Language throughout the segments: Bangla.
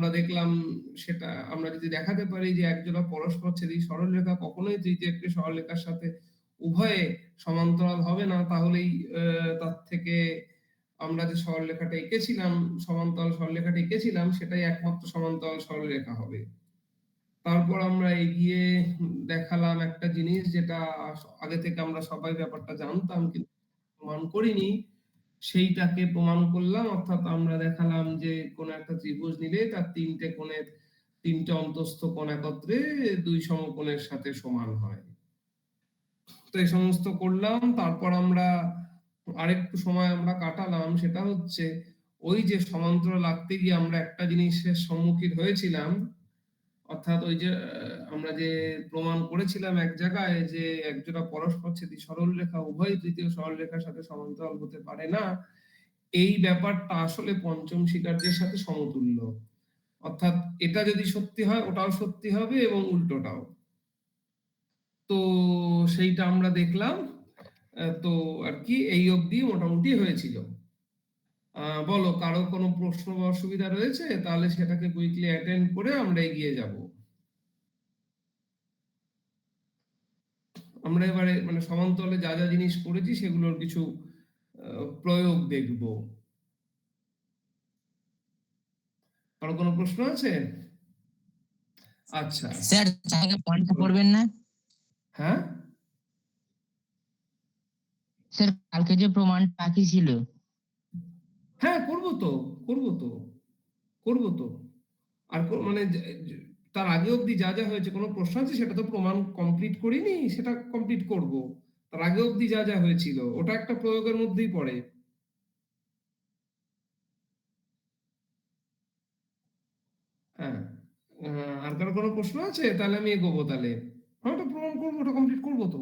আমরা দেখলাম সেটা আমরা যদি দেখাতে পারি যে একজোড়া পরস্পরচ্ছেদী সরলরেখা কখনোই তৃতীয় একটি সরলরেখার সাথে উভয়ে সমান্তরাল হবে না, তাহলেই তার থেকে আমরা যে সরলরেখাটা এঁকেছিলাম, সমান্তরাল সরলরেখাটা এঁকেছিলাম সেটাই একমাত্র সমান্তরাল সরলরেখা হবে। তারপর আমরা এগিয়ে দেখালাম একটা জিনিস যেটা আগে থেকে আমরা সবাই ব্যাপারটা জানতাম কিন্তু প্রমাণ করিনি, সেইটাকে প্রমাণ করলাম। অর্থাৎ আমরা দেখালাম যে কোন একটা ত্রিভুজ নিলে তার তিনটে কোণের তিনটে অন্তস্থ কোণ একত্রে দুই সমকোণের সাথে সমান হয়। তো এই সমস্ত করলাম। তারপর আমরা আরেকটু সময় আমরা কাটালাম, সেটা হচ্ছে ওই যে সমান্তরাল আঁকতে গিয়ে আমরা একটা জিনিসের সম্মুখীন হয়েছিলাম, অর্থাৎ ওই যে আমরা যে প্রমাণ করেছিলাম এক জায়গায় যে একজোড়া পরস্পরচ্ছেদী সরলরেখা উভয় তৃতীয় সরলরেখার সাথে সমান্তরাল হতে পারে না, এই ব্যাপারটা আসলে পঞ্চম স্বীকার্যের সাথে সমতুল্য। অর্থাৎ এটা যদি সত্যি হয় ওটাও সত্যি হবে এবং উল্টোটাও। তো সেইটা আমরা দেখলাম। তো আর কি এই অবধি মোটামুটি হয়েছিল। বলো কারো কোনো প্রশ্ন বা অসুবিধা রয়েছে? তাহলে সেটাকে কুইকলি অ্যাটেন্ড করে আমরা এগিয়ে যাব। আমরা এবারে মানে সমান্তরালে যা যা জিনিস করেছি সেগুলোর কিছু প্রয়োগ দেখব। কারো কোনো প্রশ্ন আছে? আচ্ছা স্যার জায়গা পয়েন্টটা করবেন না? হ্যাঁ স্যার কালকে যে প্রমাণটা বাকি ছিল। হ্যাঁ করব তো করব তো। আর মানে তার আগে অবধি যা যা হয়েছে কোনো প্রশ্ন আছে? সেটা তো প্রমাণ কমপ্লিট করিনি, সেটা কমপ্লিট করব। তার আগে অবধি যা যা হয়েছিল ওটা একটা প্রয়োগের মধ্যেই পড়ে। হ্যাঁ আর কারো কোনো প্রশ্ন আছে? তাহলে আমি এগোবো। তাহলে হ্যাঁ ওটা প্রমাণ করবো, ওটা কমপ্লিট করবো তো।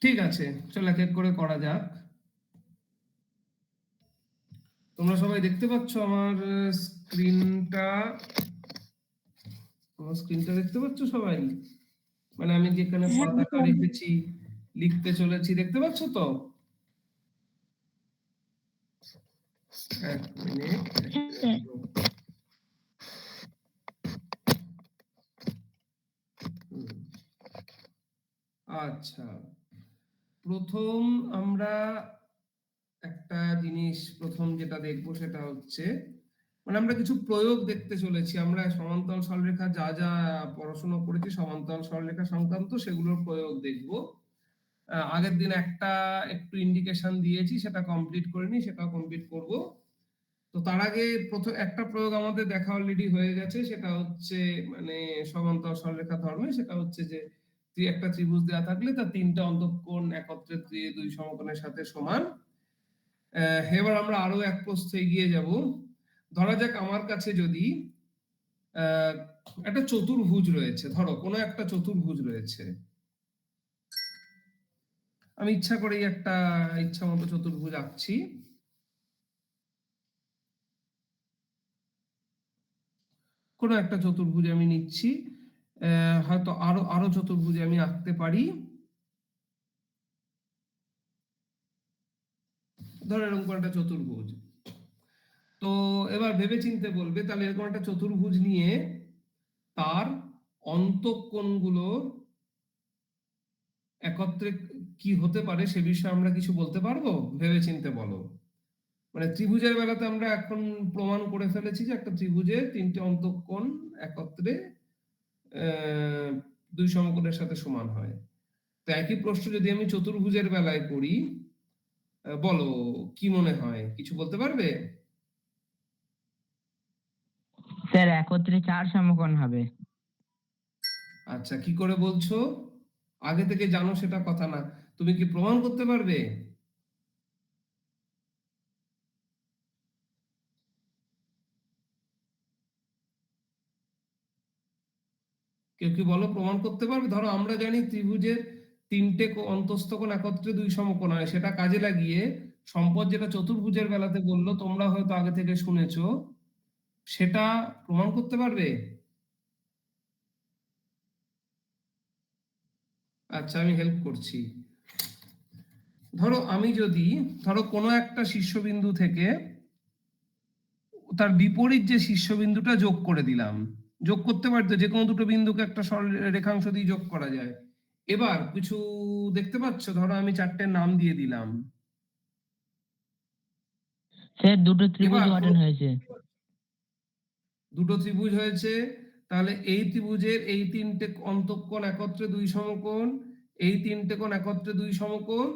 ঠিক আছে, চল এক এক করে করা যাক। তোমরা সবাই দেখতে পাচ্ছ আমার স্ক্রিনটা? আমার স্ক্রিনটা দেখতে পাচ্ছ সবাই? মানে আমি যেখানে পতাকা রেখেছি লিখতে চলেছি, দেখতে পাচ্ছ তো? এক মিনিট। আচ্ছা, প্রথম আমরা একটা জিনিস প্রথম যেটা দেখবো সেটা হচ্ছে মানে আমরা কিছু প্রয়োগ দেখতে চলেছি। আমরা সমান্তরাল সরলরেখা যা যা পড়াশোনা করেছি সমান্তরাল সরলরেখা সংক্রান্ত সেগুলোর প্রয়োগ দেখব। আগের দিন একটা একটু ইন্ডিকেশন দিয়েছি, সেটা কমপ্লিট করিনি, সেটাও কমপ্লিট করব। তো তার আগে প্রথম একটা প্রয়োগ আমাদের দেখা অলরেডি হয়ে গেছে, সেটা হচ্ছে মানে সমান্তরাল সরলরেখা ধর্মে, সেটা হচ্ছে যে একটা ত্রিভুজ দেওয়া থাকলে তার তিনটা অন্তঃকোণ একত্রে দুই সমকোণের সাথে সমান। এবার আমরা আরো এক প্রস্থ এগিয়ে যাব। ধরা যাক আমার কাছে যদি একটা চতুর্ভুজ রয়েছে, ধরো কোনো একটা চতুর্ভুজ রয়েছে, আমি ইচ্ছা করেই একটা ইচ্ছা মতো চতুর্ভুজ আঁকছি। কোনো একটা চতুর্ভুজ আমি নিচ্ছি, হয়তো আরো আরো চতুর্ভুজ আমি আঁকতে পারি। ধরো এরকম একটা চতুর্ভুজ। তো এবার ভেবে চিন্তে বলবে তাহলে এরকম একটা চতুর্ভুজ নিয়ে তার অন্তঃকোণগুলো একত্রে কি হতে পারে সে বিষয়ে আমরা কিছু বলতে পারবো? ভেবে চিন্তে বলো। মানে ত্রিভুজের বেলাতে আমরা এখন প্রমাণ করে ফেলেছি যে একটা ত্রিভুজের তিনটে অন্তঃকোণ একত্রে দুই সমকোণের সাথে সমান হয়। তো একই প্রশ্ন যদি আমি চতুর্ভুজের বেলায় করি, বলো কি মনে হয়, কিছু বলতে পারবে? স্যার একত্রে 4 সমকোণ হবে। আচ্ছা, কি করে বলছো? আগে থেকে জানো সেটা কথা না, তুমি কি প্রমাণ করতে পারবে? কেউ কি বলো প্রমাণ করতে পারবে? ধরো আমরা জানি ত্রিভুজের তিনটে অন্তস্থ কোণ একত্রে দুই সমকোণ হয়, সেটা কাজে লাগিয়ে সম্পদ যেটা চতুর্ভুজের বেলাতে বললো, তোমরা হয়তো আগে থেকে শুনেছো, সেটা প্রমাণ করতে পারবে? আচ্ছা, আমি হেল্প করছি। ধরো আমি যদি ধরো কোনো একটা শীর্ষবিন্দু থেকে তার বিপরীত যে শীর্ষবিন্দুটা যোগ করে দিলাম। যোগ করতে পারতো, যে কোনো দুটো বিন্দুকে একটা সরল রেখাংশ দিয়ে যোগ করা যায়। এবার কিছু দেখতে পাচ্ছ, ধরো আমি চারটে নাম দিয়ে দিলাম। স্যার দুটো ত্রিভুজ এবার গঠন হয়েছে। দুটো ত্রিভুজ হয়েছে, তাহলে এই ত্রিভুজের এই তিনটে অন্তঃকোণ একত্রে দুই সমকোণ, এই তিনটে কোণ একত্রে দুই সমকোণ,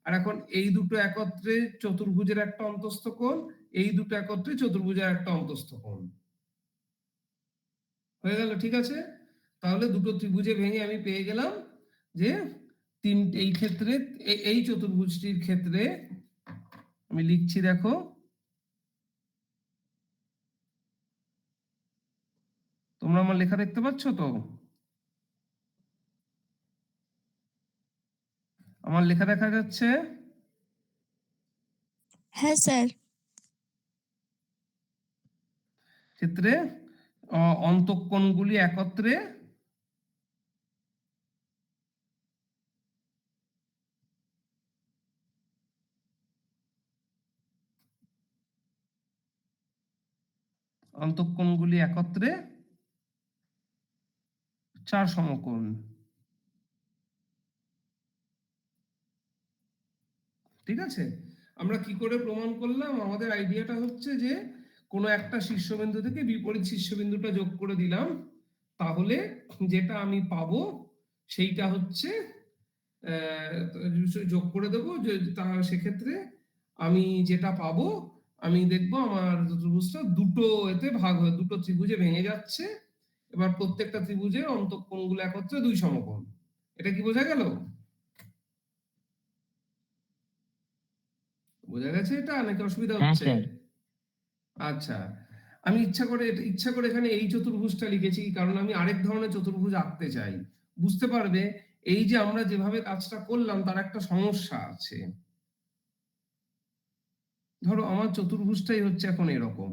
আর এখন এই দুটো একত্রে চতুর্ভুজের একটা অন্তস্থ কোণ, এই দুটো একত্রে চতুর্ভুজের একটা অন্তস্থ কোণ হয়ে গেল। ঠিক আছে, তাহলে দুটো ত্রিভুজে ভেঙে আমি পেয়ে গেলাম যে এই ক্ষেত্রে এই চতুর্ভুজটির ক্ষেত্রে আমি লিখছি, দেখো তোমরা আমার লেখা দেখতে পাচ্ছ তো? আমার লেখা দেখা যাচ্ছে? হ্যাঁ স্যার। ক্ষেত্রে অন্তঃকোণগুলি একত্রে অন্তঃকোণগুলি একত্রে চার সমকোণ। ঠিক আছে, আমরা কি করে প্রমাণ করলাম? আমাদের আইডিয়াটা হচ্ছে যে কোনো একটা শীর্ষবিন্দু থেকে বিপরীত শীর্ষবিন্দুটা যোগ করে দিলাম, তাহলে যেটা আমি পাবো সেইটা হচ্ছে যোগ করে দেবো, যে সেক্ষেত্রে আমি যেটা পাবো, আমি দেখবো আমার চতুর্ভুজটা দুটো এতে ভাগ হয়ে দুটো ত্রিভুজে ভেঙে যাচ্ছে। এবার প্রত্যেকটা ত্রিভুজের অন্তঃকোণগুলো একত্রে দুই সমকোণ। এটা কি বোঝা গেল? বোঝা গেছে এটা, নাকি অসুবিধা হ্যাঁ হচ্ছে? স্যার। আচ্ছা, আমি ইচ্ছা করে এখানে এই চতুর্ভুজটা লিখেছি, কারণ আমি আরেক ধরনের চতুর্ভুজ আঁকতে চাই। বুঝতে পারবে এই যে আমরা যেভাবে কাজটা করলাম তার একটা সমস্যা আছে। ধরো আমার চতুর্ভুজটাই হচ্ছে এখন এরকম,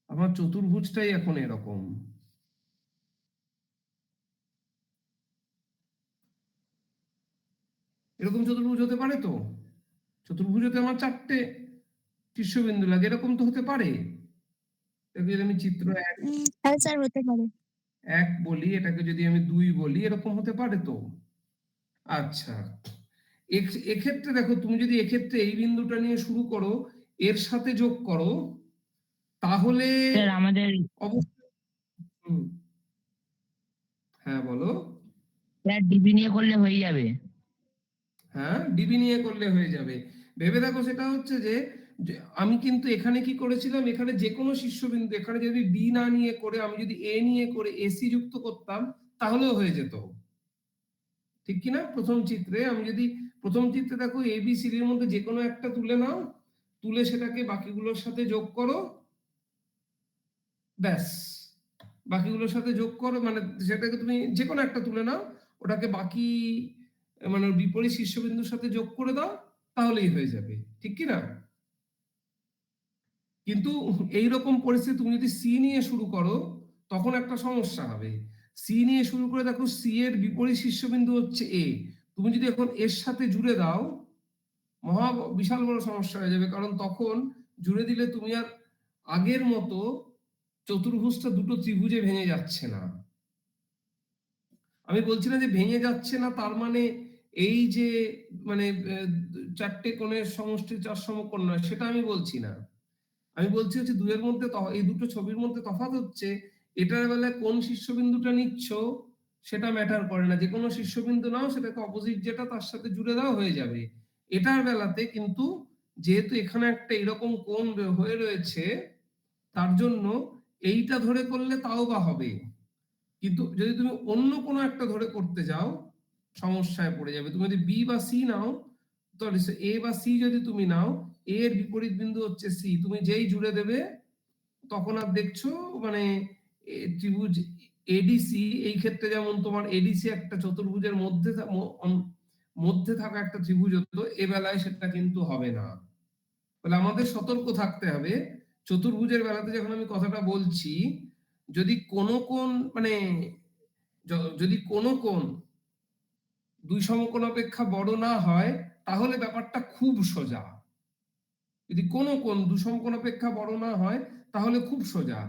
আমার চতুর্ভুজটাই এখন এরকম। এরকম চতুর্ভুজ হতে পারে তো? চতুর্ভুজ হতে আমার চারটে শীর্ষবিন্দু লাগে, এরকম তো হতে পারে। এটাকে যদি আমি চিত্র হ্যাঁ স্যার, হতে পারে। এক বলি, এটাকে যদি আমি দুই বলি, এরকম হতে পারে তো? আচ্ছা, এক্ষেত্রে দেখো, তুমি যদি এক্ষেত্রে এই বিন্দুটা নিয়ে শুরু করো, এর সাথে যোগ করো, তাহলে স্যার আমাদের অবশ্যই। হুম, হ্যাঁ বলো। স্যার ডিবি নিয়ে করলে হয়ে যাবে। হ্যাঁ, ডিবি নিয়ে করলে হয়ে যাবে। ভেবে দেখো, সেটা হচ্ছে যে আমি কিন্তু এখানে কি করেছিলাম, এখানে যে কোনো শীর্ষবিন্দু, এখানে যদি বি না নিয়ে করে আমি যদি এ নিয়ে করে এসি যুক্ত করতাম, তাহলেও হয়ে যেত। ঠিক কিনা? প্রথম চিত্রে দেখো এ বি সি এর মধ্যে যে কোনো একটা তুলে নাও, তুলে সেটাকে বাকিগুলোর সাথে যোগ করো, ব্যাস। বাকিগুলোর সাথে যোগ করো, মানে সেটাকে তুমি যে কোনো একটা তুলে নাও, ওটাকে বাকি মানে বিপরীত শীর্ষবিন্দুর সাথে যোগ করে দাও, তাহলেই হয়ে যাবে। ঠিক কি না? কিন্তু এইরকম পরিস্থিতি তুমি যদি সি নিয়ে শুরু করো, তখন একটা সমস্যা হবে। সি নিয়ে শুরু করে দেখো, সি এর বিপরীত শীর্ষবিন্দু হচ্ছে এ, তুমি যদি এখন এর সাথে জুড়ে দাও, বিশাল বড় সমস্যা হয়ে যাবে। কারণ তখন জুড়ে দিলে তুমি আর আগের মতো চতুর্ভুজটা দুটো ত্রিভুজে ভেঙে যাচ্ছে না। আমি বলছি না যে ভেঙে যাচ্ছে না তার মানে এই যে মানে চারটে কোণের সমষ্টি চার সমকোণ নয়, সেটা আমি বলছি না। আমি বলছি হচ্ছে দুয়ের মধ্যে এই দুটো ছবির মধ্যে তফাৎ হচ্ছে, এটার বেলায় কোন শীর্ষবিন্দুটা নিচ্ছ সেটা ম্যাটার করে না। যে কোনো শীর্ষবিন্দু নাও, সেটাকে অপোজিট যেটা তার সাথে জুড়ে দাও, হয়ে যাবে। এটার বেলাতে কিন্তু যেহেতু এখানে একটা এরকম কোণ হয়ে রয়েছে, তার জন্য এইটা ধরে করলে তাও বা হবে। কিন্তু যদি তুমি অন্য কোনো একটা ধরে করতে যাও, সমস্যায় পড়ে যাবে। তুমি যদি বি বা সি নাও, সরি এ বা সি যদি তুমি নাও, এর বিপরীত বিন্দু হচ্ছে সি, তুমি যেই জুড়ে দেবে তখন আর দেখছো মানে ত্রিভুজ এডিসি, এই ক্ষেত্রে যেমন তোমার এডিসি একটা চতুর্ভুজের মধ্যে থাকা একটা ত্রিভুজ হতো, এ বেলায় সেটা কিন্তু হবে না। তাহলে আমাদের সতর্ক থাকতে হবে চতুর্ভুজের বেলাতে। যখন আমি কথাটা বলছি, যদি কোনো কোণ মানে যদি কোনো কোণ দুই সমকোণ অপেক্ষা বড় না হয়, তাহলে ব্যাপারটা খুব সোজা। যদি কোনো কোণ দু সমকোণ অপেক্ষা বড় না হয় তাহলে খুব সোজা,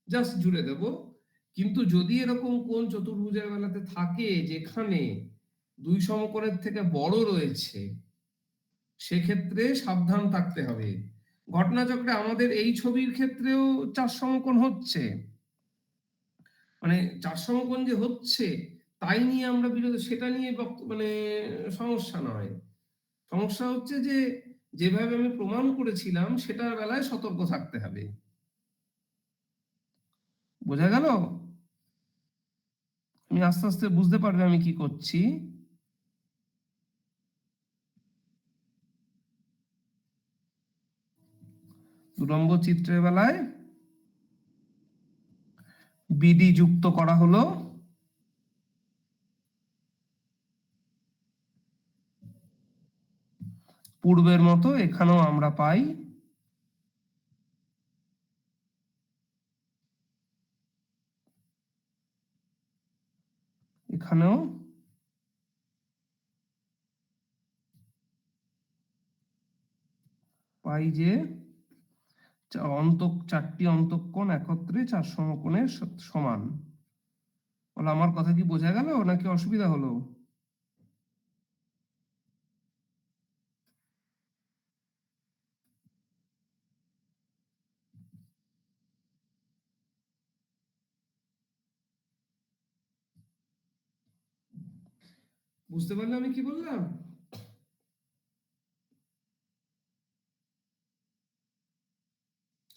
জাস্ট জুড়ে দেব। কিন্তু যদি এরকম কোণ চতুর্ভুজের বেলাতে থাকে যেখানে দুই সমকোণের থেকে বড় রয়েছে, সেক্ষেত্রে সাবধান থাকতে হবে। ঘটনাচক্রে আমাদের এই ছবির ক্ষেত্রেও চার সমকোণ হচ্ছে, মানে চার সমকোণ যে হচ্ছে তাই নিয়ে আমরা বিরোধ, সেটা নিয়ে মানে সমস্যা নয়। সমস্যা হচ্ছে যে যেভাবে আমি প্রমাণ করেছিলাম সেটার বেলায় সতর্ক থাকতে হবে। বোঝা গেল? তুমি আস্তে আস্তে বুঝতে পারবে আমি কি করছি। উলম্ব চিত্রের বেলায় বিডি যুক্ত করা হলো, পূর্বের মতো এখানেও আমরা পাই এখানেও পাই যে চারটি অন্তঃকোণ একত্রে চার সমকোণের সমান। বলে আমার কথা কি বোঝা গেল নাকি অসুবিধা হলো? বুঝতে পারলে আমি কি বললাম?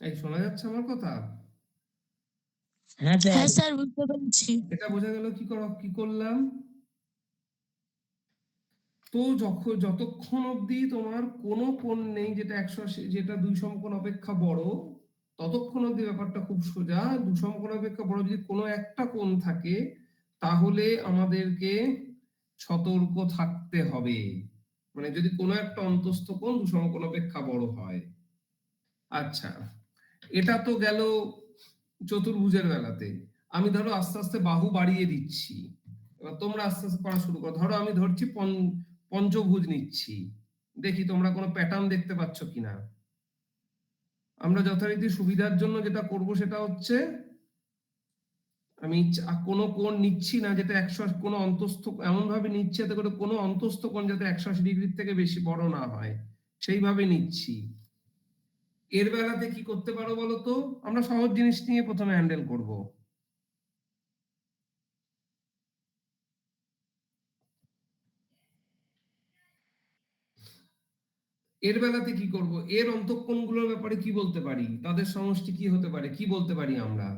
এই শোনা যাচ্ছে আমার কথা? হ্যাঁ স্যার। হ্যাঁ স্যার, বুঝতে পেরেছি। এটা বোঝা গেল কি করলাম? তো যতক্ষণ অবধি তোমার কোনো কোণ নেই যেটা 180, যেটা দুই সমকোণ অপেক্ষা বড়, ততক্ষণ অবধি ব্যাপারটা খুব সোজা। দুই সমকোণ অপেক্ষা বড় যদি কোনো একটা কোণ থাকে তাহলে আমাদেরকে সতর্ক থাকতে হবে, মানে যদি কোনো একটা অন্তস্থ কোণ দু সমকোণ অপেক্ষা বড় হয়। আচ্ছা, এটা তো গেল চতুর্ভুজের বেলাতে। আমি ধরো আস্তে আস্তে বাহু বাড়িয়ে দিচ্ছি, এবার তোমরা আস্তে আস্তে পড়া শুরু করো। ধরো আমি ধরছি পঞ্চভুজ নিচ্ছি, দেখি তোমরা কোনো প্যাটার্ন দেখতে পাচ্ছ কিনা। আমরা যথারীতি সুবিধার জন্য যেটা করব সেটা হচ্ছে আমি কোনো কোণ নিচ্ছি না যেটা 180, কোনো অন্তস্থ এমন ভাবে নিচ্ছি যাতে করে কোনো অন্তস্থ কোণ যাতে 180 ডিগ্রির থেকে বেশি বড় না হয়, সেইভাবে নিচ্ছি। এর বেলাতে কি করতে পারো বলো তো? আমরা সহজ জিনিস নিয়ে প্রথমে হ্যান্ডেল করব। এর বেলাতে কি করব? এর অন্তঃকোণগুলোর ব্যাপারে কি বলতে পারি, তাদের সমষ্টি কি হতে পারে, কি বলতে পারি আমরা?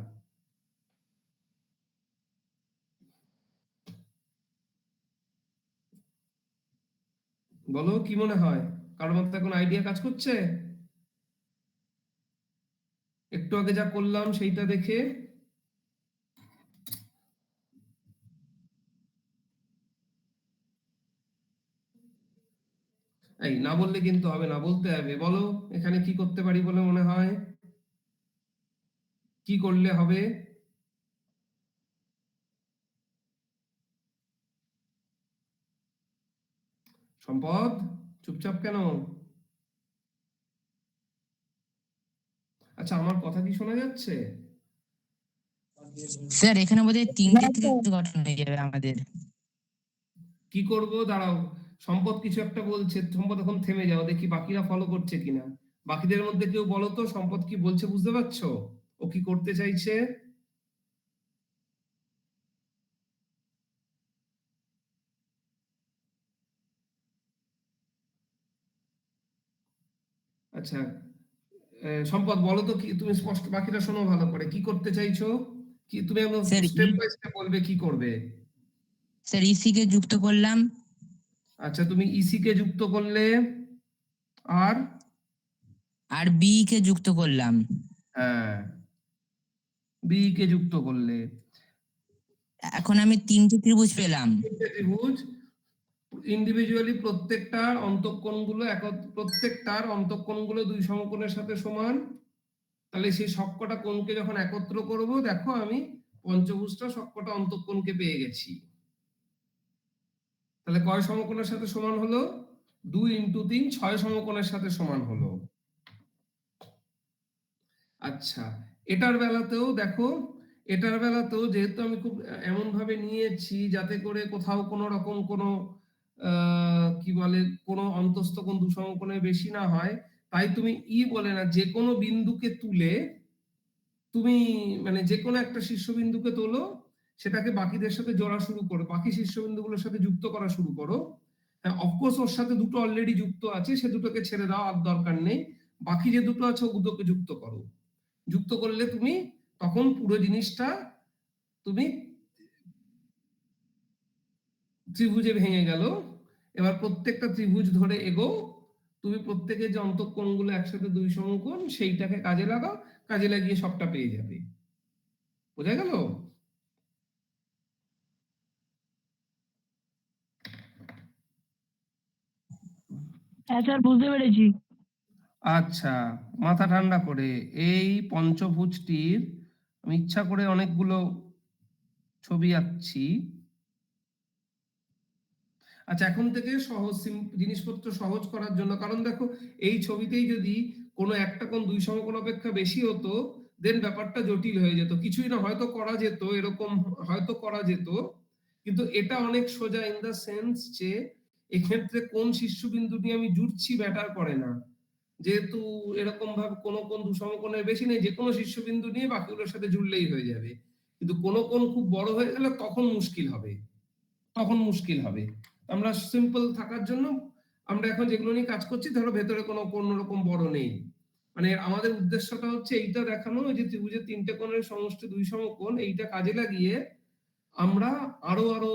বলো কি মনে হয়? কারোর মধ্যে এখন আইডিয়া কাজ করছে? একটু আগে যা করলাম সেইটা দেখে। এই না বললে কিন্তু হবে না, বলতে হবে। বলো এখানে কি করতে পারি বলে মনে হয়, কি করলে হবে? সম্পদ, চুপচাপ কেন? আচ্ছা, আমার কথা কি শোনা যাচ্ছে? স্যার এখানে বোধহয় তিনটে ত্রিভুজ গঠন হয়ে যাবে আমাদের। কি করব, দাঁড়াও। সম্পদ কিছু একটা বলছে, সম্পদ এখন থেমে যাও, দেখি বাকিরা ফলো করছে কিনা। বাকিদের মধ্যে কেউ বলো তো সম্পদ কি বলছে, বুঝতে পারছো ও কি করতে চাইছে? আচ্ছা, সম্পদ বলো তো, কি তুমি স্পষ্ট, বাকিরা শোনো ভালো করে, কি করতে চাইছো? কি তুমি একদম স্যার স্টেপ বাই স্টেপ বলবে কি করবে। স্যার ইসি কে যুক্ত করলাম, আচ্ছা, তুমি ইসি কে যুক্ত করলে, আর? আর বি কে যুক্ত করলাম। হ্যাঁ, বি কে যুক্ত করলে। এখন আমি তিনটে ত্রিভুজ পেলাম। তিনটে ত্রিভুজ, ইন্ডিভিজুয়ালি প্রত্যেকটার অন্তঃকোণগুলো দুই সমকোণের সাথে সমান। তাহলে সেই সবকটা কোণকে যখন একত্র করব, দেখো আমি পঞ্চভুজটা সবকটা অন্তঃকোণকে পেয়ে গেছি। তাহলে কয় সমকোণের সাথে সমান হলো? 2 × 3 6 সমকোণের সাথে সমান হলো। আচ্ছা, এটার বেলাতেও দেখো, এটার বেলাতেও যেহেতু আমি খুব এমন ভাবে নিয়েছি যাতে করে কোথাও কোনো রকম কোনো কি বলে কোনো অন্তস্থ কোণ দুসমকোণের বেশি না হয়, তাই তুমি বলে না, যে কোনো বিন্দুকে তুলে তুমি মানে যে কোনো একটা শীর্ষবিন্দুকে তোলো, সেটাকে বাকিদের সাথে জোড়া শুরু করো, বাকি শীর্ষবিন্দুগুলোর সাথে যুক্ত করা শুরু করো। হ্যাঁ, অফকোর্স ওর সাথে দুটো অলরেডি যুক্ত আছে, সে দুটোকে ছেড়ে দাও, আর দরকার নেই। বাকি যে দুটো আছে ও দুটোকে যুক্ত করো। যুক্ত করলে তুমি তখন পুরো জিনিসটা তুমি ত্রিভুজে ভেঙে গেল। এবার প্রত্যেকটা ত্রিভুজ ধরে এগো, তুমি প্রত্যেকের যে অন্তঃকোণগুলো একসাথে দুই সমকোণ সেইটাকে কাজে লাগাও, কাজে লাগিয়ে সবটা পেয়ে যাবে। বোঝা গেল? হ্যাঁ স্যার, বুঝতে পেরেছি। আচ্ছা, মাথা ঠান্ডা করে এই পঞ্চভুজটির আমি ইচ্ছা করে অনেকগুলো ছবি আঁকছি। আচ্ছা, এখন থেকে সহজ জিনিসপত্র সহজ করার জন্য, কারণ দেখো এই ছবিতেই যদি কোনো একটা কোণ দুই সমকোণ অপেক্ষা বেশি হতো, দেন ব্যাপারটা জটিল হয়ে যেত। কিছুই না, হয়তো করা যেত, এরকম হয়তো করা যেত, কিন্তু এটা অনেক সোজা ইন দা সেন্স যে এক্ষেত্রে কোন শীর্ষবিন্দু নিয়ে আমি জুড়ছি ম্যাটার করে না। যেহেতু এরকম ভাবে কোনো কোণ দু সমকোণের বেশি নেই, যে কোনো শীর্ষবিন্দু নিয়ে বাকিগুলোর সাথে জুড়লেই হয়ে যাবে। কিন্তু কোনো কোণ খুব বড় হয়ে গেলে তখন মুশকিল হবে, তখন মুশকিল হবে। আমরা সিম্পল থাকার জন্য আমরা এখন যেগুলো নিয়ে কাজ করছি, ধরো ভেতরে কোনো রকম বড় নেই, মানে আমাদের উদ্দেশ্যটা হচ্ছে এইটা দেখানো যে ত্রিভুজের তিনটে কোণের সমষ্টি দুই সমকোণ, এইটা কাজে লাগিয়ে আমরা আরো আরো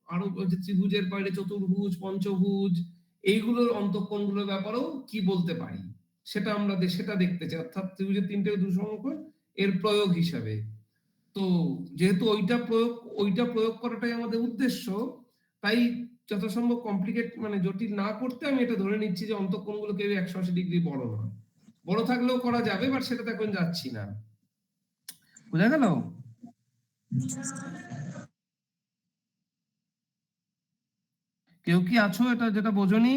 আরো যে ত্রিভুজের বাইরে চতুর্ভুজ, পঞ্চভুজ, এইগুলোর অন্তঃকোণগুলোর ব্যাপারেও কি বলতে পারি সেটা আমরা সেটা দেখতে চাই, অর্থাৎ ত্রিভুজের তিনটে দুই সমকোণ এর প্রয়োগ হিসাবে। তো যেহেতু ওইটা প্রয়োগ করাটাই আমাদের উদ্দেশ্য, তাই যথাসম্ভব কমপ্লিকেট মানে জটিল না করতে আমি এটা ধরে নিচ্ছি যে অন্তঃকোণগুলো কেউ 180 ডিগ্রি বড় নয়। বড় থাকলেও করা যাবে, বাট সেটাতে এখন যাচ্ছি না। বোঝা গেল? কেউ কি আছো এটা যেটা বোঝনি?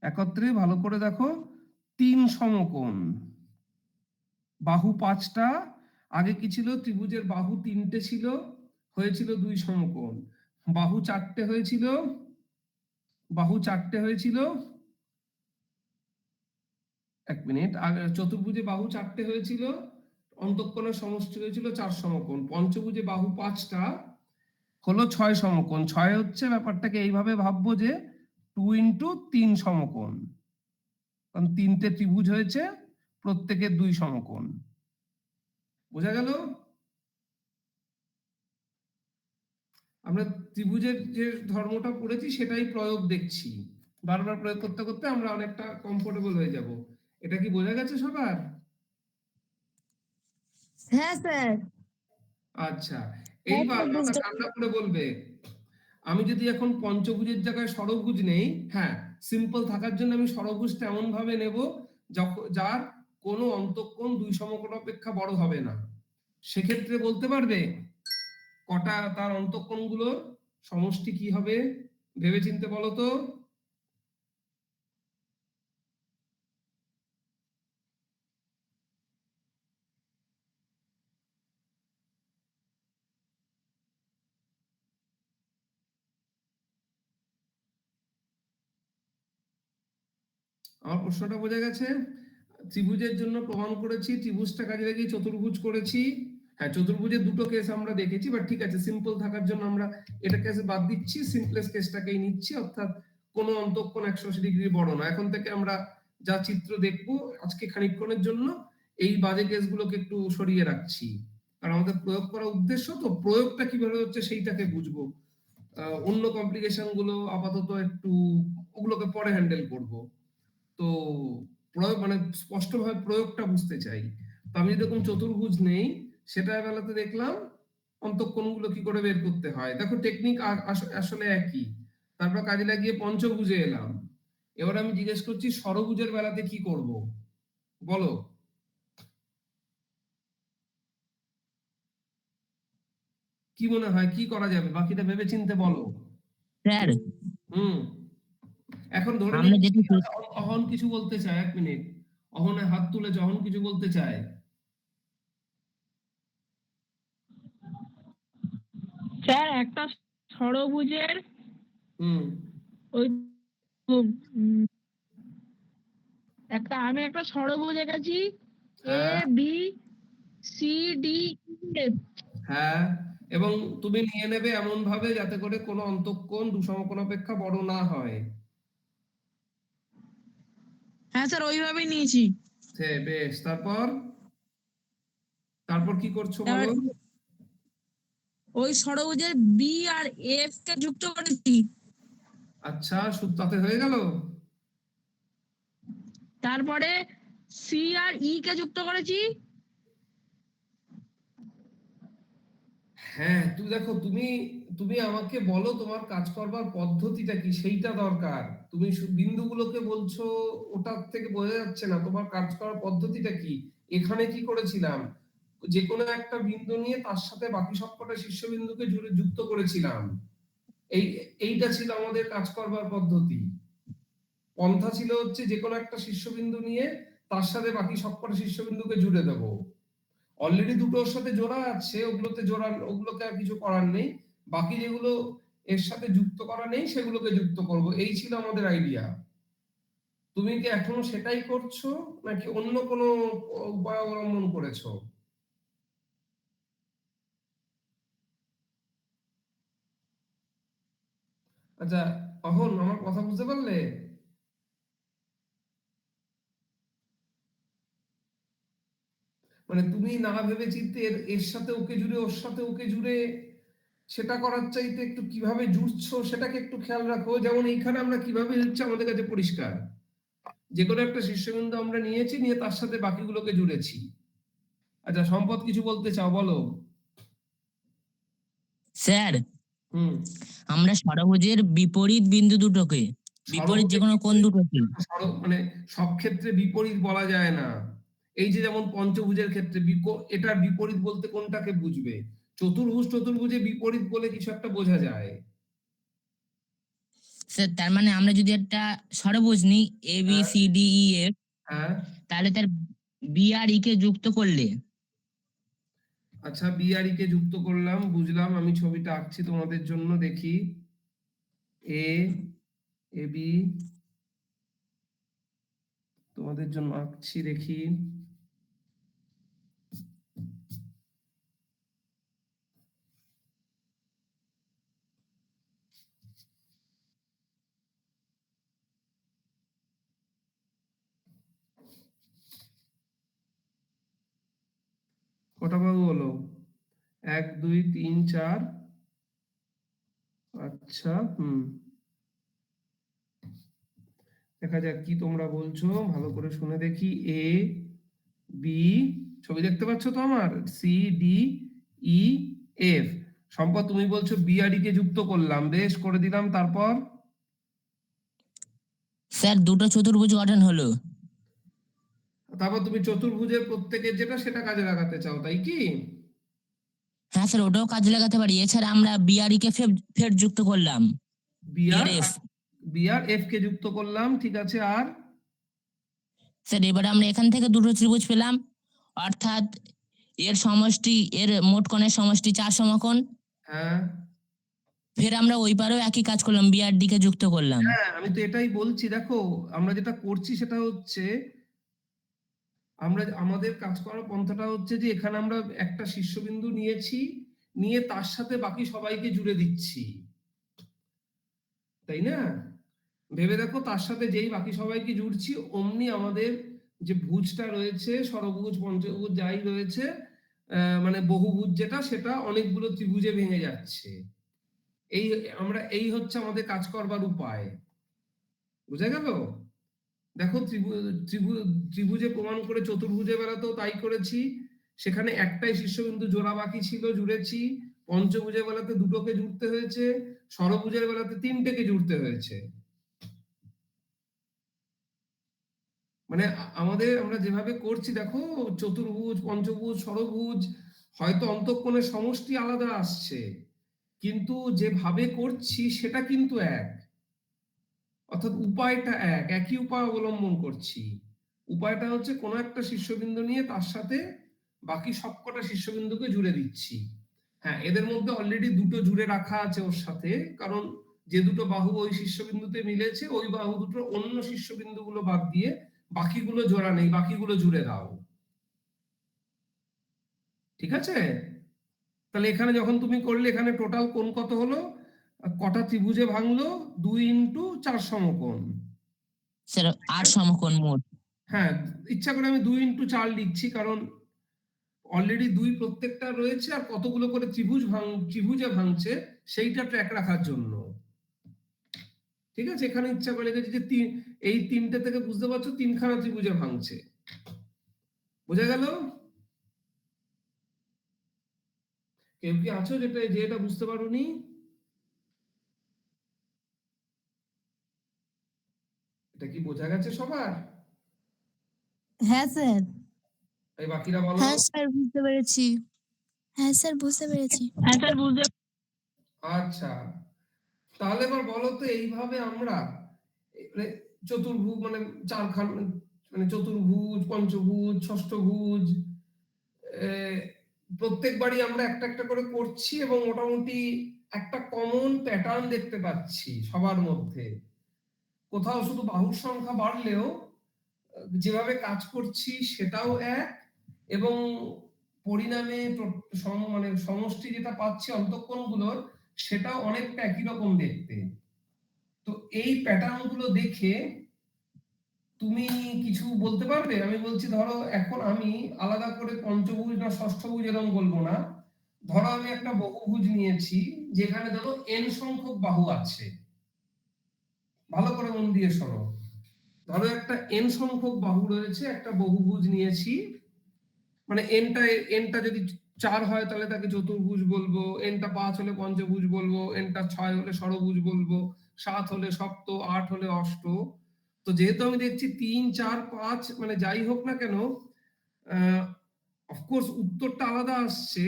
একত্রে ভালো করে দেখো, তিন সমকোণ, বাহু পাঁচটা। আগে কি ছিল? ত্রিভুজের বাহু তিনটে ছিল, হয়েছিল দুই সমকোণ। বাহু চারটে হয়েছিল, বাহু চারটে হয়েছিল, এক মিনিট, আগে চতুর্ভুজে বাহু চারটে হয়েছিল, অন্তঃকোণের সমষ্টি হয়েছিল চার সমকোণ। পঞ্চভুজে বাহু পাঁচটা, হলো ছয় সমকোণ। ছয় হচ্ছে ব্যাপারটাকে এইভাবে ভাববো যে 2 × 3 সমকোণ, কারণ তিনটে ত্রিভুজ হয়েছে, প্রত্যেকের দুই সমকোণ। বোঝা গেল? আমরা ত্রিভুজের যে ধর্মটা পড়েছি সেটাই প্রয়োগ দেখছি, বারবার প্রয়োগ করতে করতে আমরা অনেকটা কমফোর্টেবল হয়ে যাব। এটা কি বোঝা গেছে সবার? হ্যাঁ স্যার। আচ্ছা, হ্যাঁ এইবার স্যার, মাথা বুঝতে ঠান্ডা করে বলবে, আমি যদি এখন পঞ্চভুজের জায়গায় ষড়ভুজ নেই, হ্যাঁ সিম্পল থাকার জন্য আমি ষড়ভুজটা এমন ভাবে নেব যার কোনো অন্তঃকোণ দুই সমকোণ অপেক্ষা বড় হবে না। সেক্ষেত্রে বলতে পারবে কটা তার অন্তঃকোণগুলোর সমষ্টি কি হবে? ভেবে চিনতে বলো তো। আমার প্রশ্নটা বোঝা গেছে? ত্রিভুজের জন্য প্রমাণ করেছি, ত্রিভুজটা কাজে লাগিয়ে চতুর্ভুজ করেছি। হ্যাঁ, চতুর্ভুজের দুটো কেস আমরা দেখেছি, বাট ঠিক আছে, সিম্পল থাকার জন্য আমরা এটা কেসে বাদ দিচ্ছি, সিম্পলেস্ট কেসটাকেই নিচ্ছি, অর্থাৎ কোনো অন্তঃকোণ 180 ডিগ্রি বড় না। এখন থেকে আমরা যা চিত্র দেখবো আজকে খানিকক্ষণের জন্য, এই বাজে কেসগুলোকে একটু সরিয়ে রাখছি, কারণ আমাদের প্রয়োগ করার উদ্দেশ্য, তো প্রয়োগটা কিভাবে হচ্ছে সেইটাকে বুঝবো। অন্য কমপ্লিকেশন গুলো আপাতত একটু ওগুলোকে পরে হ্যান্ডেল করব। তো প্রয়োগ মানে স্পষ্টভাবে প্রয়োগটা বুঝতে চাই। তো আমি যেরকম চতুর্ভুজ নেই, সেটা বেলাতে দেখলাম অন্তঃকোণগুলো কি করে বের করতে হয়। দেখো টেকনিক আসলে একই। তারপর কাজে লাগিয়ে পঞ্চভুজে এলাম। এবার আমি জিজ্ঞেস করছি ষড়ভুজের বেলাতে কি করব, বলো। কি মনে হয় কি করা যাবে? বাকিটা ভেবে চিনতে বলো। স্যার, হুম। এখন ধরে আমরা নিচ্ছি যেটা আচ্ছা, অহন কিছু বলতে চায়, 1 মিনিট। অহনে হাত তুলেছে, অহন কিছু বলতে চায়। স্যার একটা ষড়ভুজের হুম। ওই আমি একটা ষড়ভুজ এঁকেছি এ হ্যাঁ, বি সি ডি এফ। হ্যাঁ, এবং তুমি নিয়ে নেবে এমন ভাবে যাতে করে কোনো অন্তঃকোণ সমকোণ অপেক্ষা বড় না হয়। হ্যাঁ স্যার ওইভাবেই নিয়েছি। বেশ, তারপর তারপর কি করছো এবার বলো? ওই ষড়ভুজের বি আর এফ কে যুক্ত করেছি। আচ্ছা, শুধু তাতে হয়ে গেল? তারপরে সি আর ই কে যুক্ত করেছি। হ্যাঁ, তুমি দেখো, তুমি তুমি আমাকে বলো তোমার কাজ করবার পদ্ধতিটা কি, সেইটা দরকার। তুমি বিন্দুগুলোকে বলছো, ওটার থেকে বোঝা যাচ্ছে না তোমার কাজ করার পদ্ধতিটা কি। এখানে কি করেছিলাম, যে কোনো একটা বিন্দু নিয়ে তার সাথে বাকি সবকটা শীর্ষবিন্দুকে জুড়ে যুক্ত করেছিলাম। এই এইটা ছিল আমাদের কাজ করবার পদ্ধতি। পন্থা ছিল হচ্ছে যে কোনো একটা শীর্ষবিন্দু নিয়ে তার সাথে বাকি সবকটা শীর্ষবিন্দুকে জুড়ে দেবো। অলরেডি দুটোর সাথে জোড়া আছে, ওগুলোকে আর কিছু করার নেই। বাকি যেগুলো এর সাথে যুক্ত করা নেই সেগুলোকে যুক্ত করব, এই ছিল আমাদের আইডিয়া। তুমি কি এখনো সেটাই করছো, নাকি অন্য কোনো উপায় অবলম্বন করেছো? আচ্ছা, অহন, আমার কথা বুঝতে পারলে? মানে তুমি না ভেবে চিন্তে এর সাথে ওকে জুড়ে, ওর সাথে ওকে জুড়ে সেটা করার চাইতে একটু কিভাবে জুড়ছো সেটাকে একটু খেয়াল রাখো। যেমন এইখানে আমরা কিভাবে হচ্ছে আমাদের কাছে পরিষ্কার, যে কোনো একটা শীর্ষবিন্দু আমরা নিয়েছি, নিয়ে তার সাথে বাকিগুলোকে জুড়েছি। আচ্ছা, সম্পদ কিছু বলতে চাও, বলো। স্যার হুম। আমরা ষড়ভুজের বিপরীত বিন্দু দুটোকে, বিপরীত যে ষড়ভুজের কোনো কোণ বিপরীত, দুটোকে। মানে সব ক্ষেত্রে বিপরীত বলা যায় না। এই যে যেমন পঞ্চভুজের ক্ষেত্রে এটার বিপরীত বলতে কোনটাকে বুঝবে? চতুর্ভুজে বিপরীত বলে কিছু একটা বোঝা যায়। স্যার তার মানে আমরা যদি একটা ষড়ভুজ নিই এ বি হ্যাঁ, সি ডি ই এফ, হ্যাঁ। তাহলে তার বি আর ই কে যুক্ত করলে। আচ্ছা, বিআরই কে যুক্ত করলাম, বুঝলাম। আমি ছবিটা আঁকছি তোমাদের জন্য, দেখি। এ এ বি তোমাদের জন্য আঁকছি, দেখি। কটা বাহু হলো? 1 2 3 4। আচ্ছা, হুম। দেখা যাক কি তোমরা বলছো, ভালো করে শুনে দেখি। এ বি, ছবি দেখতে পাচ্ছ তো আমার? C D E F. Sampad, তুমি বলছো বিআরই কে যুক্ত করলাম, বেশ, করে দিলাম। তারপর স্যার দুটো চতুর্ভুজ গঠন হলো। তারপর তুমি চতুর্ভুজের প্রত্যেকের যেটা সেটা কাজে লাগাতে চাও, তাই কি? হ্যাঁ স্যার ওটাও কাজে লাগাতে পারি। এছাড়া আমরা বি আর ই কে ফের ফের যুক্ত করলাম, বি বিআর আর এফ। বিআর এফ কে যুক্ত করলাম, ঠিক আছে। আর স্যার এবারে আমরা এখান থেকে দুটো ত্রিভুজ পেলাম, অর্থাৎ এর সমষ্টি, এর মোট কোণের সমষ্টি 4 সমকোণ। হ্যাঁ, ফের আমরা ওই পারেও একই কাজ করলাম, বি আর ডি কে যুক্ত করলাম। হ্যাঁ, আমি তো এটাই বলছি। দেখো, আমরা যেটা করছি সেটা হচ্ছে, আমরা আমাদের কাজ করার পন্থাটা হচ্ছে যে এখানে আমরা একটা শীর্ষবিন্দু নিয়েছি, নিয়ে তার সাথে বাকি সবাইকে জুড়ে দিচ্ছি, তাই না? ভেবে দেখো, তার সাথে যেই বাকি সবাইকে জুড়ছি, অমনি আমাদের যে ভুজটা রয়েছে, ষড়ভুজ পঞ্চভুজ যাই রয়েছে, মানে বহুভুজ যেটা, সেটা অনেকগুলো ত্রিভুজে ভেঙে যাচ্ছে। এই এই হচ্ছে আমাদের কাজ করবার উপায়। বুঝা গেল? দেখো, ত্রিভুজে প্রমাণ করে চতুর্ভুজের বেলাতেও তাই করেছি। সেখানে একটাই শীর্ষবিন্দু জোড়া বাকি ছিল, জুড়েছি। পঞ্চভুজের বেলাতে দুটোকে জুড়তে হয়েছে, ষড়ভুজের বেলাতে তিনটেকে জুড়তে হয়েছে। মানে আমরা যেভাবে করছি, দেখো, চতুর্ভুজ, পঞ্চভুজ, ষড়ভুজ, হয়তো অন্তঃকোণের সমষ্টি আলাদা আসছে, কিন্তু যেভাবে করছি সেটা কিন্তু এক। অর্থাৎ উপায়টা একই উপায় অবলম্বন করছি। উপায়টা হচ্ছে কোনো একটা শীর্ষবিন্দু নিয়ে তার সাথে বাকি সবকটা শীর্ষবিন্দুকে জুড়ে দিচ্ছি। হ্যাঁ, এদের মধ্যে অলরেডি দুটো জুড়ে রাখা আছে ওর সাথে, কারণ যে দুটো বাহু ওই শীর্ষবিন্দুতে মিলেছে ওই বাহু দুটো অন্য শীর্ষবিন্দুগুলো বাদ দিয়ে বাকিগুলো জোড়া নেই, বাকিগুলো জুড়ে দাও। ঠিক আছে? তাহলে এখানে যখন তুমি করলে এখানে টোটাল কোণ কত হলো, কটা ত্রিভুজে ভাঙলো, 2 ইন্টু 4 সমকোণ। স্যার 8 সমকোণ মোট। হ্যাঁ, ইচ্ছা করে আমি 2 ইন্টু 4 লিখছি, কারণ অলরেডি 2 প্রত্যেকটা রয়েছে আর কতগুলো করে ত্রিভুজে ভাঙছে সেইটা ট্র্যাক রাখার জন্য। ঠিক আছে? এখানে ইচ্ছা করে লিখেছি যে এই 3টে থেকে বুঝতে পারছো 3খানা ত্রিভুজে ভাঙছে। বোঝা গেল? কেউ কি আছো যে এটা বুঝতে পারোনি? এটা কি বোঝা গেছে সবার? হ্যাঁ স্যার। এই বাকিরা বলো। হ্যাঁ স্যার বুঝতে পেরেছি। হ্যাঁ স্যার বুঝতে পেরেছি। হ্যাঁ স্যার বুঝতে। আচ্ছা, তাহলে এবার বলো তো এইভাবে আমরা মানে চতুর্ভুজ মানে মানে চতুর্ভুজ, পঞ্চভুজ, ষষ্ঠভুজ প্রত্যেকবারই আমরা একটা একটা করে করছি এবং মোটামুটি একটা কমন প্যাটার্ন দেখতে পাচ্ছি সবার মধ্যে। কোথাও শুধু বাহুর সংখ্যা বাড়লেও যেভাবে কাজ করছি সেটাও এক, এবং পরিণামে মানে সমষ্টি যেটা পাচ্ছি অন্তঃকোণগুলোর সেটাও অনেকটা একই রকম দেখতে। তো এই প্যাটার্ন গুলো দেখে তুমি কিছু বলতে পারবে? আমি বলছি ধরো এখন আমি আলাদা করে পঞ্চভুজ না ষষ্ঠভুজ এরকম বলবো না, ধরো আমি একটা বহুভুজ নিয়েছি যেখানে ধরো n সংখ্যক বাহু আছে। ভালো করে মন দিয়ে শোনো, ধরো একটা n সংখ্যক বাহু রয়েছে, একটা বহুভুজ নিয়েছি, মানে nটা যদি 4 হয় তাহলে তাকে চতুর্ভুজ বলবো, nটা 5 হলে পঞ্চভুজ বলবো, nটা 6 হলে ষড়ভুজ বলবো, 7 হলে সপ্ত, 8 হলে অষ্ট। তো যেহেতু আমি দেখছি 3, 4, 5 মানে যাই হোক না কেন, অফকোর্স উত্তরটা আলাদা আসছে,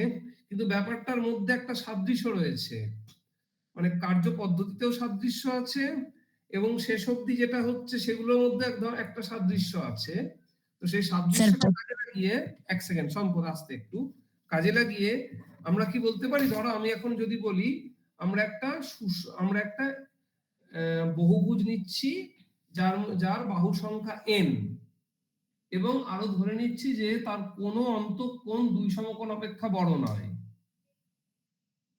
কিন্তু ব্যাপারটার মধ্যে একটা সাদৃশ্য রয়েছে, মানে কার্য পদ্ধতিতেও সাদৃশ্য আছে এবং শেষ অবধি যেটা হচ্ছে সেগুলোর মধ্যে একদম একটা সাদৃশ্য আছে। তো সেই সাদৃশ্যটা কাজে লাগিয়ে, এক সেকেন্ড সম্পদ আসতে একটু, কাজে লাগিয়ে আমরা কি বলতে পারি, ধরো আমি এখন যদি বলি আমরা একটা বহুভুজ নিচ্ছি যার বাহু সংখ্যা n, এবং আরো ধরে নিচ্ছি যে তার কোনো অন্তঃকোণ 2 সমকোণ অপেক্ষা বড় নয়।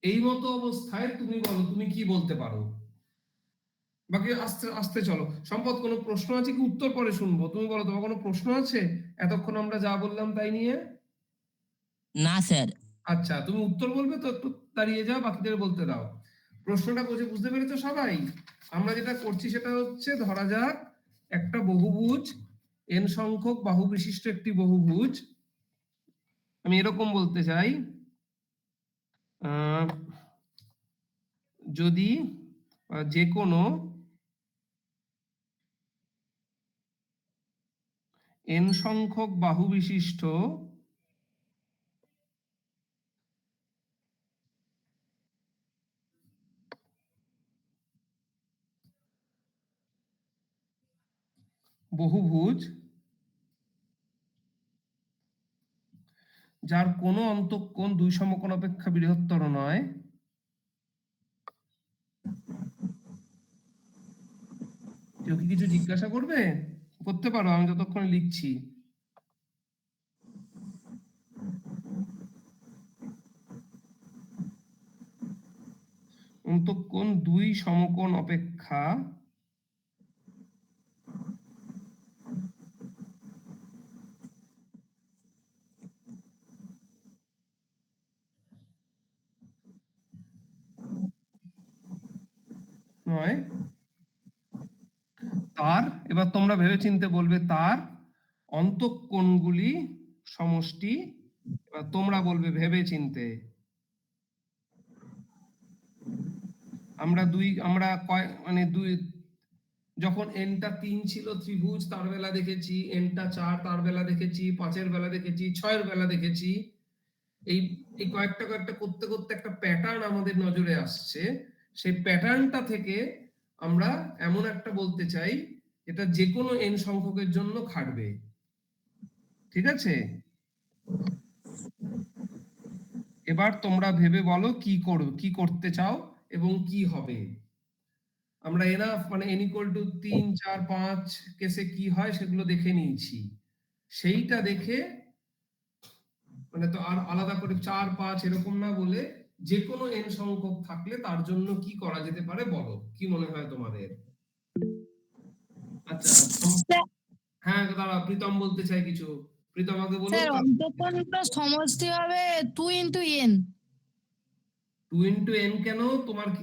এই মতো অবস্থায় তুমি বলো তুমি কি বলতে পারো? বাকি আস্তে আস্তে চলো। সম্পদ কোনো প্রশ্ন আছে কি? উত্তর পরে শুনবো, তুমি বলো তোমার কোনো প্রশ্ন আছে এতক্ষণ আমরা যা বললাম তাই নিয়ে? না স্যার। আচ্ছা, তুমি উত্তর বলবে তো একটু দাঁড়িয়ে যাও, বাকিদের বলতে দাও। প্রশ্নটা বুঝতে পেরেছো সবাই? আমরা যেটা করছি সেটা হচ্ছে, ধরা যাক একটা বহুভুজ, n সংখ্যক বাহু বিশিষ্ট একটি বহুভুজ, আমি এরকম বলতে চাই, যদি যে কোনো n সংখ্যক বাহু বিশিষ্ট বহুভুজ যার কোনো অন্তঃকোণ 2 সমকোণ অপেক্ষা বৃহত্তর নয়, কেউ কি কিছু জিজ্ঞাসা করবে? করতে পারো, আমি যতক্ষণ লিখছি। অন্তঃকোণ 2 সমকোণ অপেক্ষা নয়, তার, এবার তোমরা ভেবেচিন্তে বলবে তার অন্তঃকোণগুলি সমষ্টি, এবার তোমরা বলবে ভেবেচিন্তে। আমরা যখন nটা 3 ছিল ত্রিভুজ তার বেলা দেখেছি, nটা 4 তার বেলা দেখেছি, 5-এর বেলা দেখেছি, 6-এর বেলা দেখেছি। এই এই কয়েকটা করতে করতে একটা প্যাটার্ন আমাদের নজরে আসছে। সেই প্যাটার্নটা থেকে আমরা এমন একটা বলতে চাই এটা যে কোনো n সংখ্যকের জন্য খাটবে। ঠিক আছে, এবার তোমরা ভেবে বলো কি করতে চাও এবং কি হবে। আমরা এনাফ মানে n equal to 3 4 5 কেসে কি হয় সেগুলো দেখে নিয়েছি। সেইটা দেখে মানে তো আর আলাদা করে 4 5 এরকম না বলে যে কোনো n সংখ্যক থাকলে তার জন্য কি করা যেতে পারে বলো, কি মনে হয় তোমাদের? আচ্ছা হ্যাঁ দাঁড়া, প্রীতম বলতে চাই কিছু। প্রীতম আগে বলো। স্যার অন্তঃকোণগুলো সমষ্টি হবে 2 into n। 2 into n কেন?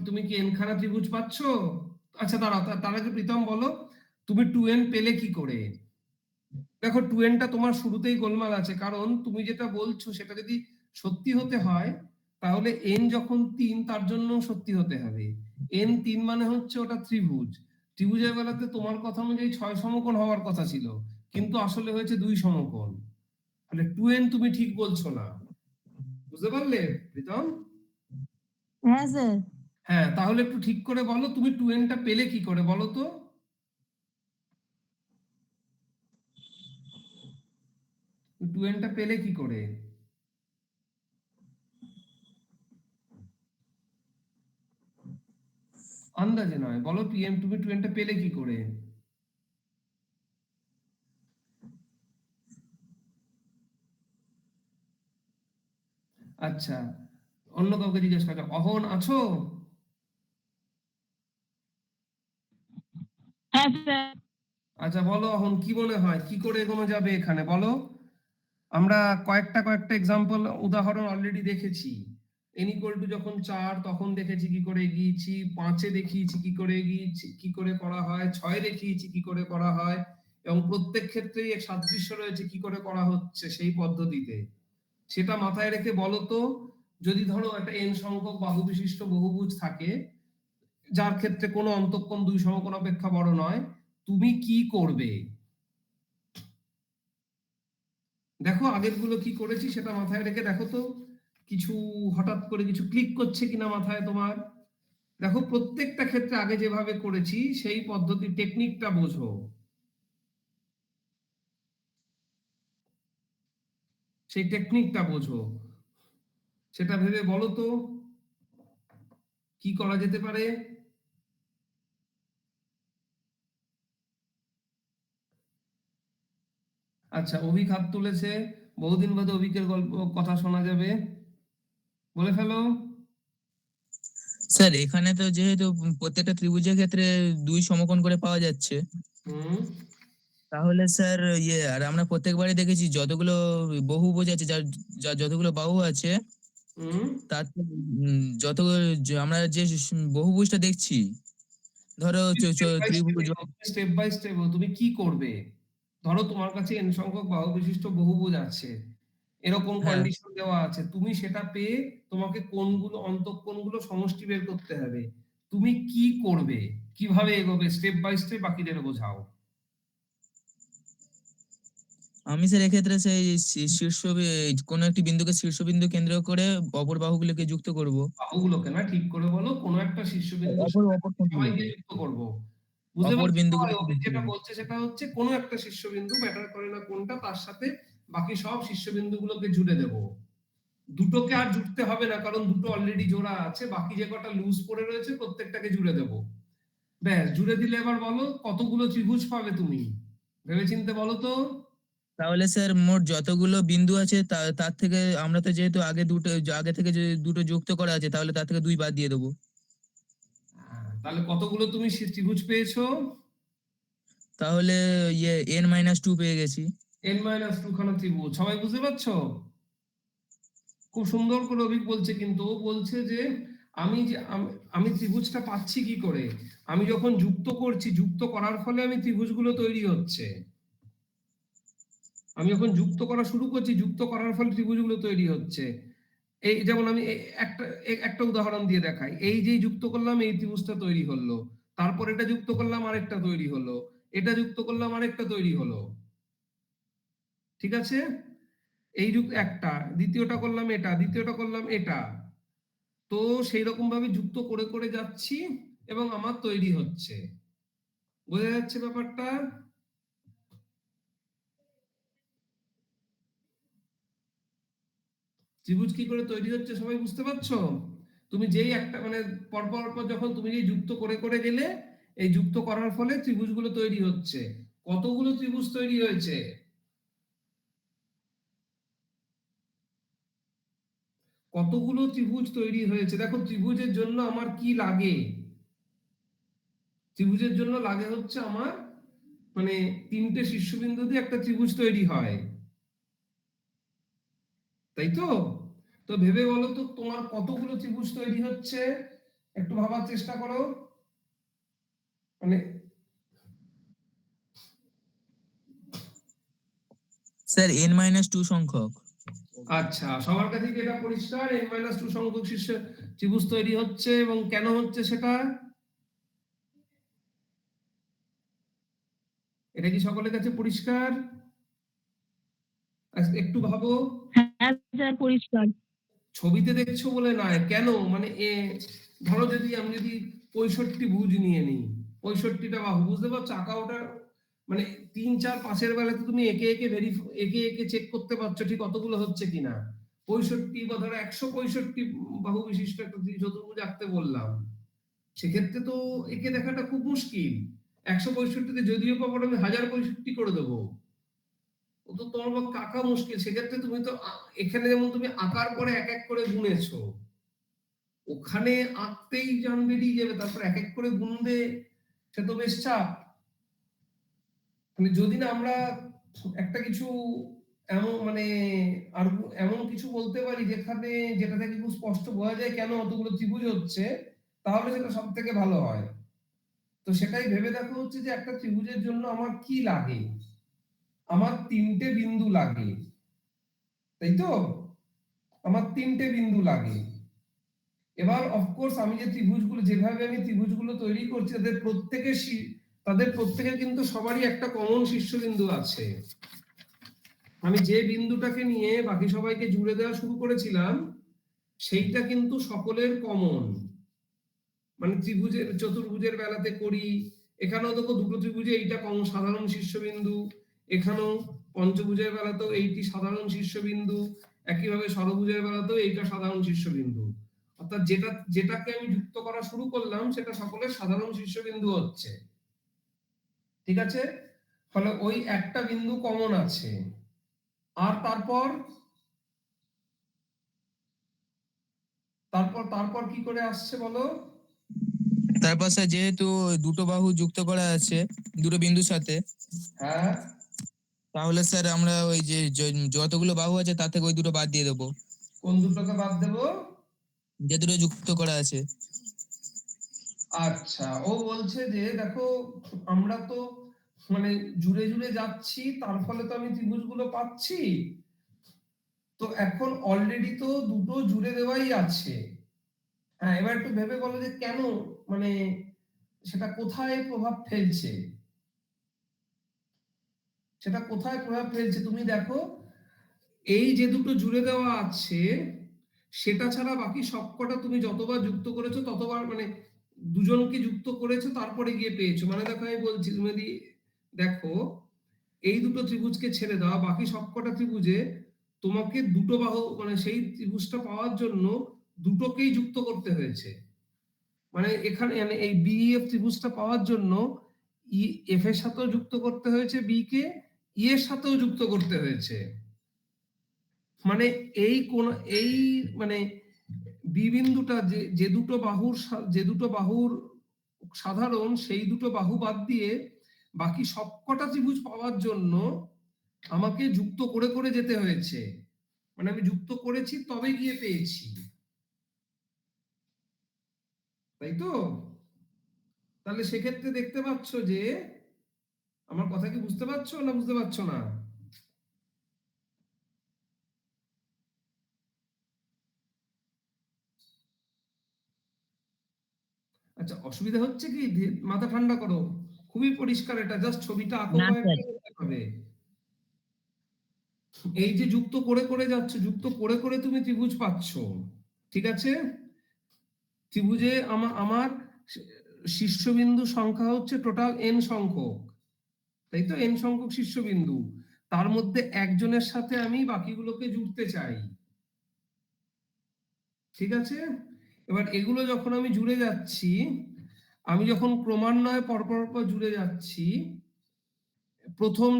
তুমি কি n খানা ত্রিভুজ পাচ্ছো? আচ্ছা দাঁড়াও, তার আগে প্রীতম বলো তুমি 2n পেলে কি করে? দেখো 2n টা তোমার শুরুতেই গোলমাল আছে, কারণ তুমি যেটা বলছো সেটা যদি সত্যি হতে হয় তাহলে n যখন 3 তার জন্য সত্যি হতে হবে। n 3 মানে হচ্ছে ওটা ত্রিভুজ। ত্রিভুজের বেলাতে তোমার কথা অনুযায়ী 6 সমকোণ হওয়ার কথা ছিল, কিন্তু আসলে হয়েছে 2 সমকোণ। তাহলে 2n তুমি ঠিক বলছো না, বুঝতে পারলে প্রীতম? হ্যাঁ স্যার। হ্যাঁ, তাহলে একটু ঠিক করে বলো তুমি 2n টা পেলে কি করে বলো তো? 2n টা পেলে কি করে? আন্দাজে নয়, বলো তুমি 2n টা পেলে কি করে? আচ্ছা, অন্য কাউকে জিজ্ঞেস করা যাক। অহন আছো? হ্যাঁ স্যার। আচ্ছা বলো অহন, কি মনে হয় কি করে এগোনো যাবে এখানে বলো? আমরা কয়েকটা এক্সাম্পল উদাহরণ অলরেডি দেখেছি। n equal to যখন 4 তখন দেখেছি কি করে এগিয়েছি, 5 এ দেখিয়েছি কি করে এগিয়েছি, কি করে করা হয়, 6 এ দেখিয়েছি কি করে করা হয়, এবং প্রত্যেক ক্ষেত্রেই এক সাদৃশ্য রয়েছে কি করে করা হচ্ছে সেই পদ্ধতিতে। সেটা মাথায় রেখে বলো তো, যদি ধরো একটা n সংখ্যক বাহু বিশিষ্ট বহুভুজ থাকে যার ক্ষেত্রে কোনো অন্তঃকোণ 2 সমকোণ অপেক্ষা বড় নয়, তুমি কি করবে? দেখো আগের গুলো কি করেছি সেটা মাথায় রেখে দেখো তো, কিছু হঠাৎ করে কিছু ক্লিক করছে কিনা মাথায় তোমার। দেখো প্রত্যেকটা ক্ষেত্রে আগে যেভাবে করেছি সেই পদ্ধতি টেকনিকটা বোঝো, সেই টেকনিকটা বোঝো, সেটা ভেবে বলো তো কি করা যেতে পারে। আচ্ছা অভিক হাত তুলেছে, বহুদিন বাদে অভিকের গল্প কথা শোনা যাবে, বলে ফেলো। স্যার এখানে তো যেহেতু প্রত্যেকটা ত্রিভুজের ক্ষেত্রে 2 সমকোণ করে পাওয়া যাচ্ছে, হুম তাহলে স্যার আর আমরা প্রত্যেকবারই দেখেছি যতগুলো বহুভুজ আছে, যার যার যতগুলো বাহু আছে, হুম তার আমরা যে বহুভুজটা দেখছি, ধরো ত্রিভুজ স্টেপ বাই স্টেপ তুমি কি করবে। ধরো তোমার কাছে n সংখ্যক বাহু বিশিষ্ট বহুভুজ আছে, এরকম হ্যাঁ, কন্ডিশন দেওয়া আছে, তুমি সেটা পেয়ে তোমাকে কোণগুলো অন্তঃকোণগুলো সমষ্টি বের করতে হবে। তুমি কি করবে, কিভাবে এগোবে, স্টেপ বাই স্টেপ বাকিদের বোঝাও। আমি স্যার এক্ষেত্রে সেই কোনো একটি বিন্দুকে শীর্ষবিন্দু কেন্দ্র করে অপর বাহুগুলোকে যুক্ত করব। বাহুগুলোকে না, ঠিক করে বলো, কোন একটা শীর্ষবিন্দুর অপর সাথে অপর সবাইকে কোণগুলোকে যুক্ত করব। বুঝতে অপর পারছো? বিন্দুগুলোকে অভিক যুক্ত যেটা করব। বলছে সেটা হচ্ছে কোন একটা শীর্ষবিন্দু ম্যাটার করে না কোনটা, তার সাথে বাকি সব শীর্ষবিন্দুগুলোকে জুড়ে দেব। দুটোকে আর জুড়তে হবে না কারণ দুটো অলরেডি জোড়া আছে, বাকি যে কটা লুজ পড়ে রয়েছে প্রত্যেকটাকে জুড়ে দেব। ব্যাস, জুড়ে দিলে এবার বলো কতগুলো ত্রিভুজ পাবে তুমি, ভেবেচিন্তে বলো তো। তাহলে স্যার মোট যতগুলো বিন্দু আছে তার থেকে আমরা তো যেহেতু আগে থেকে যে দুটো যুক্ত করা আছে, তাহলে তার থেকে 2 বাদ দিয়ে দেবো। তাহলে কতগুলো তুমি ত্রিভুজ পেয়েছো? তাহলে n-2 পেয়ে গেছি। n-2 খানা ত্রিভুজ, সবাই বুঝতে পারছো? খুব সুন্দর করে অভিক বলছে, কিন্তু ও বলছে যে আমি ত্রিভুজটা পাচ্ছি কি করে, আমি যখন যুক্ত করছি, যুক্ত করার ফলে আমি ত্রিভুজগুলো তৈরি হচ্ছে। আমি যখন যুক্ত করা শুরু করছি, যুক্ত করার ফলে ত্রিভুজগুলো তৈরি হচ্ছে। এই যেমন আমি একটা উদাহরণ দিয়ে দেখাই, এই যে যুক্ত করলাম এই ত্রিভুজটা তৈরি হলো, তারপর এটা যুক্ত করলাম আরেকটা তৈরি হলো, এটা যুক্ত করলাম আরেকটা তৈরি হলো। ঠিক আছে, এই একটা, দ্বিতীয়টা করলাম এটা, দ্বিতীয়টা করলাম এটা। তো সেই রকম ভাবে যুক্ত করে করে যাচ্ছি এবং আমার তৈরি হচ্ছে। বোঝা যাচ্ছে ব্যাপারটা? ত্রিভুজ কি করে তৈরি হচ্ছে সবাই বুঝতে পারছো? তুমি যেই একটা মানে পরপর পর যখন তুমি যে যুক্ত করে করে গেলে, এই যুক্ত করার ফলে ত্রিভুজগুলো তৈরি হচ্ছে। কতগুলো ত্রিভুজ তৈরি হয়েছে? কতগুলো ত্রিভুজ তৈরি হয়েছে? দেখো ত্রিভুজের জন্য আমার কি লাগে? ত্রিভুজের জন্য লাগে হচ্ছে আমার মানে 3টে শীর্ষবিন্দু দিয়ে একটা ত্রিভুজ তৈরি হয়, তাই তো? তো ভেবে বলো তো তোমার কতগুলো ত্রিভুজ তৈরি হচ্ছে, একটু ভাবার চেষ্টা করো। মানে স্যার n-2 সংখ্যক। আচ্ছা, সবার কাছে কি এটা পরিষ্কার? n-2 সংখ্যক শীর্ষ ত্রিভুজ তৈরি হচ্ছে, এবং কেন হচ্ছে সেটা, এটা কি সকলের কাছে পরিষ্কার? আচ্ছা, একটু ভাবো। হ্যাঁ স্যার পরিষ্কার। ছবিতে দেখছো বলে নয়, কেন? মানে ধরো যদি আমি যদি 65 ভুজ নিয়ে নিই, 65টা বাহু, বুঝতে পারছো? আঁকা ওটা মানে 3, 4, 5-এর বেলাতে তুমি একে একে একে একে চেক করতে পারছো ঠিক কতগুলো হচ্ছে কিনা। 65 বা ধরো 165 বাহু বিশিষ্ট একটা চতুর্ভুজ আঁকতে বললাম, সেক্ষেত্রে তো একে দেখাটা খুব মুশকিল। 165-তে যদিও পাবো আমি 1065 করে দেবো, ও তো তোমার পক্ষে আঁকা মুশকিল। সেক্ষেত্রে তুমি তো এখানে যেমন তুমি আঁকার পরে এক এক করে গুনেছো, ওখানে আঁকতেই জান বেরিয়ে যাবে, তারপর এক এক করে গুনবে, সে তো বেশ চাপ। মানে যদি না আমরা একটা কিছু এমন মানে আর এমন কিছু বলতে পারি যেখানে যেটা থেকে খুব স্পষ্ট বোঝা যায় কেন অতগুলো ত্রিভুজ হচ্ছে, তাহলে সেটা সব থেকে ভালো হয়। তো সেটাই ভেবে দেখো হচ্ছে যে একটা ত্রিভুজের জন্য আমার কি লাগে। আমার 3টে বিন্দু লাগে, তাই তো? আমার 3টে বিন্দু লাগে। এবার অফকোর্স আমি যে ত্রিভুজগুলো যেভাবে আমি ত্রিভুজগুলো তৈরি করছি, তাদের প্রত্যেকের কিন্তু সবারই একটা কমন শীর্ষবিন্দু আছে। আমি যে বিন্দুটাকে নিয়ে বাকি সবাইকে জুড়ে দেওয়া শুরু করেছিলাম, সেইটা কিন্তু সকলের কমন। মানে ত্রিভুজের চতুর্ভুজের বেলাতে করি, এখানেও দেখো দুটো ত্রিভুজে এইটা কমন সাধারণ শীর্ষবিন্দু, এখানেও পঞ্চভুজের বেলাতেও এইটি সাধারণ শীর্ষবিন্দু, একইভাবে ষড়ভুজের বেলাতেও এইটা সাধারণ শীর্ষবিন্দু। অর্থাৎ যেটাকে আমি যুক্ত করা শুরু করলাম সেটা সকলের সাধারণ শীর্ষবিন্দু হচ্ছে, ঠিক আছে? ফলে ওই একটা বিন্দু কমন আছে। আর তারপর তারপর তারপর কি করে আসছে বলো? তারপর স্যার যেহেতু দুটো বাহু যুক্ত করা আছে দুটো বিন্দুর সাথে, হ্যাঁ, তাহলে স্যার আমরা ওই যে যতগুলো বাহু আছে তার থেকে ওই দুটো বাদ দিয়ে দেবো, কোন দুটোকে বাদ দেবো? যে দুটো যুক্ত করা আছে। আচ্ছা, ও বলছে যে দেখো আমরা তো মানে জুড়ে জুড়ে যাচ্ছি, তার ফলে তো আমি ত্রিভুজগুলো পাচ্ছি। তো এখন অলরেডি তো দুটো জুড়ে দেওয়াই আছে। হ্যাঁ, এবার একটু ভেবে বলো যে কেন, মানে সেটা কোথায় প্রভাব ফেলছে, সেটা কোথায় প্রভাব ফেলছে তুমি দেখো। এই যে দুটো জুড়ে দেওয়া আছে, সেটা ছাড়া বাকি সবকটা তুমি যতবার যুক্ত করেছো ততবার মানে দুজনকে যুক্ত করেছো তারপরে গিয়ে পেয়েছো। মানে দেখো আমি বলছি, তুমি যদি দেখো এই দুটো ত্রিভুজকে ছেড়ে দাও, বাকি সবকটা ত্রিভুজে তোমাকে দুটো বাহু মানে সেই ত্রিভুজটা পাওয়ার জন্য দুটোকেই যুক্ত করতে হয়েছে। মানে এখানে মানে এই বিএফ ত্রিভুজটা পাওয়ার জন্য এফ এর সাথেও যুক্ত করতে হয়েছে, বি কে ই এর সাথেও যুক্ত করতে হয়েছে। মানে এই মানে বি বিন্দুটা যে দুটো বাহুর যে দুটো বাহুর সাধারণ, সেই দুটো বাহু বাদ দিয়ে বাকি সবকটা ত্রিভুজ পাওয়ার জন্য আমাকে যুক্ত করে করে যেতে হয়েছে। মানে আমি যুক্ত করেছি তবে গিয়ে পেয়েছি, তাই তো? তাহলে সেক্ষেত্রে দেখতে পাচ্ছ যে আমার কথা কি বুঝতে পারছো না বুঝতে পারছো না? আচ্ছা, অসুবিধা হচ্ছে কি? মাথা ঠান্ডা করো, খুবই পরিষ্কার, এটা জাস্ট ছবিটা আঁকো না স্যার। কয়েকটা করতে হবে। এই যে যুক্ত করে করে যাচ্ছ, যুক্ত করে করে তুমি ত্রিভুজ পাচ্ছ, ঠিক আছে? ত্রিভুজে আমার শীর্ষবিন্দু সংখ্যা হচ্ছে টোটাল n সংখ্যক, তাই তো? n সংখ্যক শীর্ষবিন্দু, তার মধ্যে একজনের সাথে আমি বাকিগুলোকে জুড়তে চাই, ঠিক আছে? এবার এগুলো যখন আমি জুড়ে যাচ্ছি, আমি যখন ক্রমান্বয়ে পরপর পর জুড়ে যাচ্ছি, প্রথম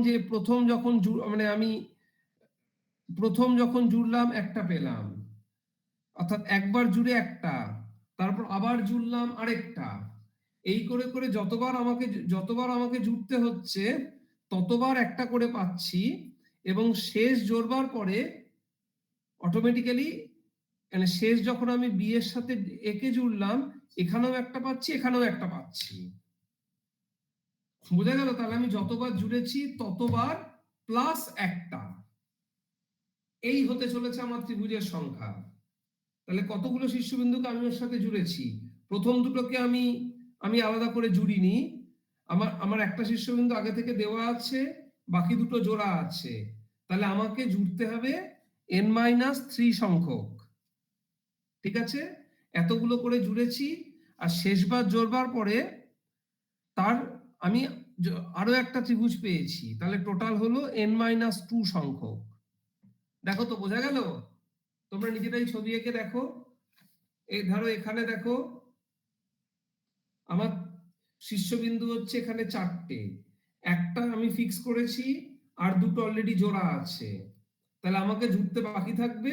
যখন জুড়লাম একটা পেলাম, অর্থাৎ একবার জুড়ে একটা, তারপর আবার জুড়লাম আরেকটা, এই করে করে যতবার আমাকে জুড়তে হচ্ছে ততবার একটা করে পাচ্ছি, এবং শেষ জোড়বার পরে অটোমেটিক্যালি, মানে শেষ যখন আমি বি এর সাথে একে জুড়লাম, এখানেও একটা পাচ্ছি, এখানেও একটা পাচ্ছি। বোঝা গেল? তাহলে আমি যতবার জুড়েছি ততবার প্লাস একটা, এই হতে চলেছে আমার ত্রিভুজের সংখ্যা। তাহলে কতগুলো শীর্ষবিন্দুকে আমি ওর সাথে জুড়েছি? প্রথম দুটোকে আমি আলাদা করে জুড়িনি, আমার একটা শীর্ষবিন্দু আগে থেকে দেওয়া আছে, বাকি দুটো জোড়া আছে, তাহলে আমাকে জুড়তে হবে n-3 সংখ্যক, ঠিক আছে? এতগুলো করে জুড়েছি, আর শেষবার জোড়বার পরে তার আমি আরো একটা ত্রিভুজ পেয়েছি, তাহলে টোটাল হলো n-2 সংখ্যক। দেখো তো, বোঝা গেল? তোমরা নিজেরাই ছবি এঁকে দেখো। এই ধরো এখানে দেখো, আমার শীর্ষবিন্দু হচ্ছে এখানে 4টে, একটা আমি ফিক্স করেছি, আর দুটো অলরেডি জোড়া আছে, তাহলে আমাকে জুড়তে বাকি থাকবে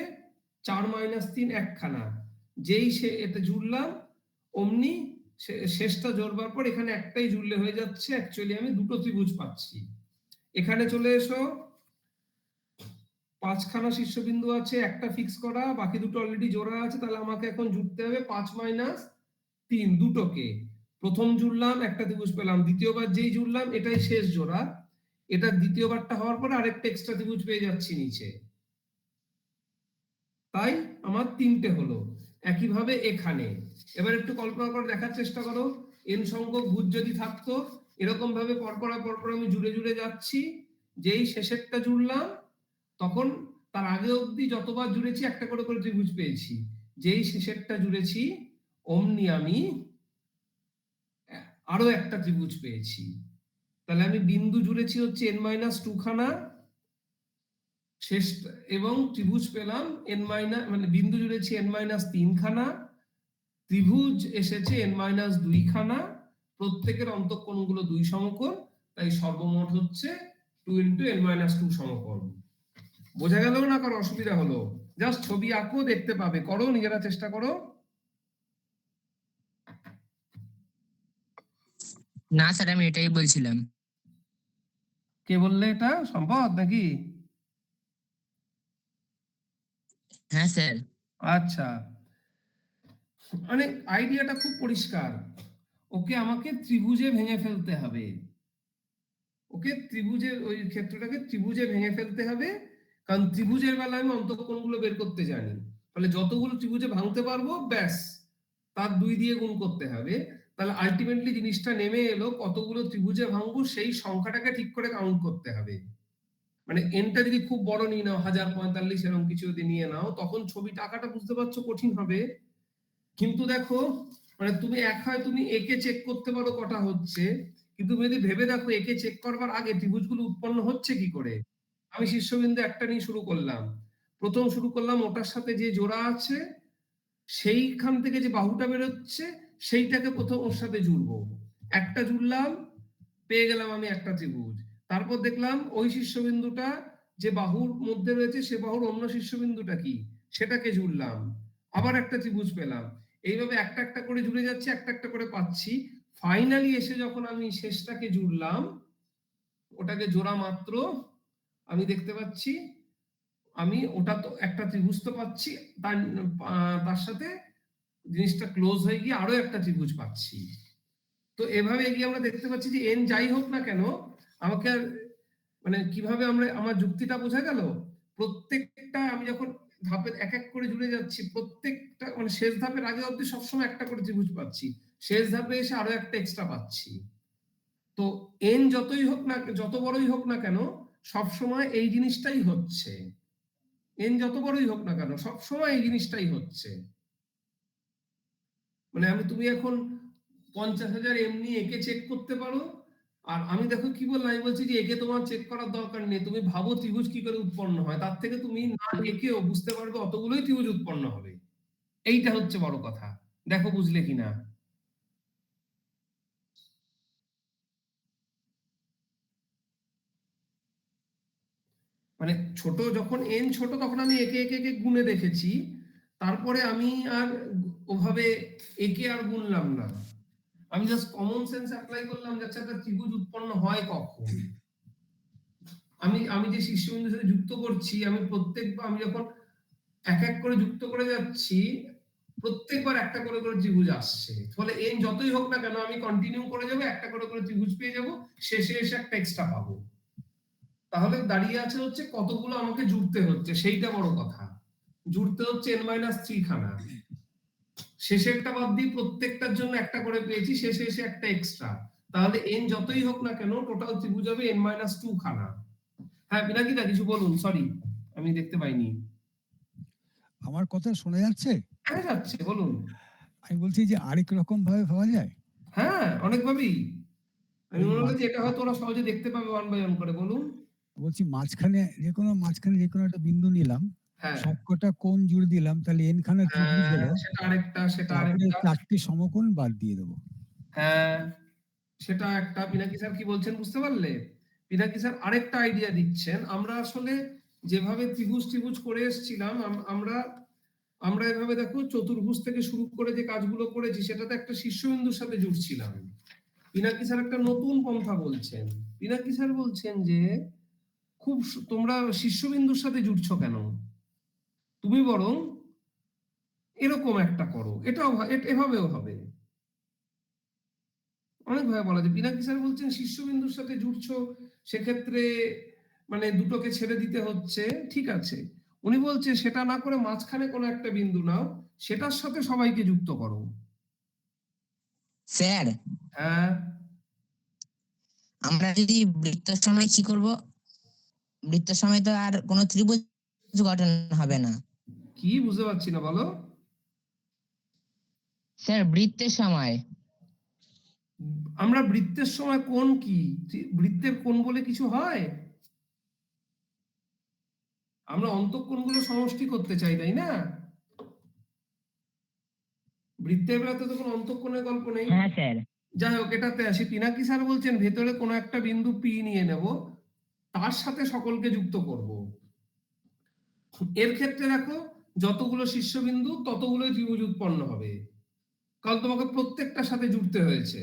4-3 একখানা। যেই এটা জুড়লাম, অমনি শেষটা জোড়বার পর এখানে একটাই জুড়লে হয়ে যাচ্ছে, অ্যাকচুয়ালি আমি দুটো ত্রিভুজ পাচ্ছি। এখানে চলে এসো, 5খানা শীর্ষবিন্দু আছে, একটা ফিক্স করা, বাকি দুটো অলরেডি জোড়া আছে, তাহলে আমাকে এখন জুড়তে হবে 5-3 দুটোকে। প্রথম জুড়লাম, একটা ত্রিভুজ পেলাম, দ্বিতীয়বার যেই জুড়লাম এটাই শেষ জোড়া, এটা দ্বিতীয়বারটা হওয়ার পরে আরেকটা এক্সট্রা ত্রিভুজ পেয়ে যাচ্ছি নিচে, তাই আমার 3টে হলো। একইভাবে এখানে এবার একটু কল্পনা করে দেখার চেষ্টা করো, n সংখ্যক ভুজ যদি থাকতো, এরকম ভাবে পরপর আমি জুড়ে জুড়ে যাচ্ছি, যেই শেষেরটা জুড়লাম তখন তার আগে অবধি যতবার জুড়েছি একটা করে করে ত্রিভুজ পেয়েছি, যেই শেষেরটা জুড়েছি অমনি আমি আরো একটা ত্রিভুজ পেয়েছি। তাহলে আমি বিন্দু জুড়েছি হচ্ছে n-2 খানা, শেষ, এবং ত্রিভুজ পেলাম মানে বিন্দু জুড়েছি n-3 খানা, ত্রিভুজ এসেছে n-2 খানা, প্রত্যেকের অন্তঃকোণগুলো 2 সমকোণ, তাই সর্বমোট হচ্ছে 2 × n-2 সমকোণ। বোঝা গেল না? কারো অসুবিধা হলো? জাস্ট ছবি আঁকো, দেখতে পাবে, করো, নিজেরা চেষ্টা করো। না স্যার, আমি এটাই বলছিলাম। কে বললে এটা? সম্পদ নাকি? হ্যাঁ স্যার। আচ্ছা, মানে আইডিয়াটা খুব পরিষ্কার। ওকে আমাকে ত্রিভুজে ভেঙে ফেলতে হবে, ওকে ত্রিভুজের ওই ক্ষেত্রটাকে ত্রিভুজে ভেঙে ফেলতে হবে, কারণ ত্রিভুজের বেলায় আমি অন্তঃকোণগুলো বের করতে জানি, তাহলে যতগুলো ত্রিভুজে ভাঙতে পারবো ব্যাস তার 2 দিয়ে গুণ করতে হবে। তাহলে আলটিমেটলি জিনিসটা নেমে এলো, কতগুলো ত্রিভুজে ভাঙবো সেই সংখ্যাটাকে ঠিক করে কাউন্ট করতে হবে। মানে এনটা যদি খুব বড় নিয়ে নাও, 1045 এরকম কিছু যদি নিয়ে নাও, তখন ছবিটা আঁকাটা বুঝতে পারছো কঠিন হবে। কিন্তু দেখো, মানে তুমি তুমি একে চেক করতে পারো কটা হচ্ছে, কিন্তু তুমি যদি ভেবে দেখো একে চেক করবার আগে ত্রিভুজগুলো উৎপন্ন হচ্ছে কি করে। আমি শীর্ষবিন্দু একটা নিয়ে শুরু করলাম, প্রথম শুরু করলাম ওটার সাথে যে জোড়া আছে, সেইখান থেকে যে বাহুটা বেরোচ্ছে সেইটাকে প্রথম ওর সাথে জুড়বো, একটা জুড়লাম, পেয়ে গেলাম আমি একটা ত্রিভুজ। তারপর দেখলাম ওই শীর্ষবিন্দুটা যে বাহুর মধ্যে রয়েছে সে বাহুর অন্য শীর্ষবিন্দুটা কি, সেটাকে জুড়লাম, আবার একটা ত্রিভুজ পেলাম। এইভাবে একটা একটা করে জুড়ে যাচ্ছে, একটা একটা করে পাচ্ছি। ফাইনালি এসে যখন আমি শেষটাকে জুড়লাম, ওটাকে জোড়া মাত্র আমি দেখতে পাচ্ছি, আমি ওটা তো একটা ত্রিভুজ তো পাচ্ছি, তার সাথে জিনিসটা ক্লোজ হয়ে গিয়ে আরো একটা ত্রিভুজ পাচ্ছি। তো এভাবে এগিয়ে আমরা দেখতে পাচ্ছি যে এন যাই হোক না কেন, আমাকে আর মানে কিভাবে আমার যুক্তিটা বোঝা গেল। প্রত্যেকটা আমি যখন ধাপে এক এক করে জুড়ে যাচ্ছি, প্রত্যেকটা মানে শেষ ধাপের আগে অবধি সবসময় একটা করে ত্রিভুজ পাচ্ছি, শেষ ধাপে এসে আরো একটা এক্সট্রা পাচ্ছি। তো এন যতই হোক না, যত বড়ই হোক না কেন, সবসময় এই জিনিসটাই হচ্ছে। এন যত বড়ই হোক না কেন, সবসময় এই জিনিসটাই হচ্ছে। মানে তুমি এখন 50,000 এমনি একে চেক করতে পারো। আর আমি দেখো কি বললাম, আমি বলছি যে একে তোমার চেক করার দরকার নেই, তুমি ভাবো ত্রিভুজ কি করে উৎপন্ন হয়, তার থেকে তুমি না একেও বুঝতে পারবে অতগুলোই ত্রিভুজ উৎপন্ন হবে। এইটা হচ্ছে বড় কথা, দেখো বুঝলে কিনা। মানে ছোট যখন এন ছোট তখন আমি একে একে একে গুণে দেখেছি, তারপরে আমি আর ওভাবে একে আর গুনলাম না, আমি জাস্ট কমন সেন্স অ্যাপ্লাই করলাম যে আচ্ছা একটা ত্রিভুজ উৎপন্ন হয় কখন। আমি যে শীর্ষবিন্দুর সাথে যুক্ত করছি, আমি প্রত্যেকবার আমি যখন এক এক করে যুক্ত করে যাচ্ছি, প্রত্যেকবার একটা করে করে ত্রিভুজ আসছে, ফলে এন যতই হোক না কেন আমি কন্টিনিউ করে যাবো, একটা করে করে ত্রিভুজ পেয়ে যাবো, শেষে এসে একটা এক্সট্রা পাবো। তাহলে দাঁড়িয়ে আছে হচ্ছে কতগুলো আমাকে জুড়তে হচ্ছে, সেইটা বড় কথা। জুড়তে হচ্ছে n-3 খানা, শেষেরটা বাদ দিয়ে প্রত্যেকটার জন্য একটা করে পেয়েছি, শেষে এসে একটা এক্সট্রা। তাহলে এন যতই হোক না কেন টোটাল ত্রিভুজ হবে n-2 খানা। হ্যাঁ পিনাকিদা কিছু বলুন, সরি আমি দেখতে পাইনি। আমার কথা শোনা যাচ্ছে? হ্যাঁ যাচ্ছে, বলুন। আমি বলছি যে আরেক রকম ভাবে ভাবা যায়। হ্যাঁ অনেকভাবেই, আমি ওই মনে করি যে এটা হয়তো ওরা সহজে দেখতে পাবে 1 বাই 1 করে, বলুন। বলছি মাঝখানে যে কোনো একটা বিন্দু নিলাম, হ্যাঁ সবকটা কোণ জুড়ে দিলাম, তাহলে n খানা ত্রিভুজ হলো। সেটা আরেকটা, সেটা তারপরে আরেকটা। 4টে সমকোণ বাদ দিয়ে দেবো। হ্যাঁ সেটা একটা। পিনাকি স্যার কি বলছেন বুঝতে পারলে? পিনাকি স্যার আরেকটা আইডিয়া দিচ্ছেন। আমরা আসলে যেভাবে ত্রিভুজ ত্রিভুজ করে এসেছিলাম, আমরা আমরা এভাবে দেখো চতুর্ভুজ থেকে শুরু করে যে কাজগুলো করেছি সেটাতে একটা শীর্ষবিন্দুর সাথে জুড়ছিলাম। পিনাকি স্যার একটা নতুন পন্থা বলছেন। পিনাকি স্যার বলছেন যে তোমরা শীর্ষবিন্দুর সাথে জুড়ছো কেন, তুমি বরং এরকম একটা করো, এটাও এভাবেও হবে। অনেকভাবে বলা যায়। পিনাকি স্যার বলছেন শীর্ষবিন্দুর সাথে জুড়ছো, সেক্ষেত্রে মানে দুটোকে ছেড়ে দিতে হচ্ছে, ঠিক আছে। উনি বলছে সেটা না করে মাঝখানে কোনো একটা বিন্দু নাও, সেটার সাথে সবাইকে যুক্ত করো। স্যার হ্যাঁ আমরা যদি বৃত্তের সময় কি করব? বৃত্তের সময় তো আর কোনো ত্রিভুজ গঠন হবে না। কি বুঝতে পারছি না, বলো। স্যার বৃত্তের সময় আমরা বৃত্তের সময় কোণ কি, বৃত্তের কোণ বলে কিছু হয়? আমরা অন্তঃকোণগুলো সমষ্টি করতে চাই, তাই না? বৃত্তের বেলাতে তো কোনো অন্তঃকোণের গল্প নেই। হ্যাঁ স্যার। যাই হোক এটাতে আসি। পিনাকি স্যার বলছেন ভেতরে কোনো একটা বিন্দু পি নিয়ে নেব, তার সাথে সকলকে যুক্ত করব। এর ক্ষেত্রে দেখো যতগুলো শীর্ষবিন্দু ততগুলোই ত্রিভুজ উৎপন্ন হবে, কারণ তোমাকে প্রত্যেকটার সাথে জুড়তে হয়েছে,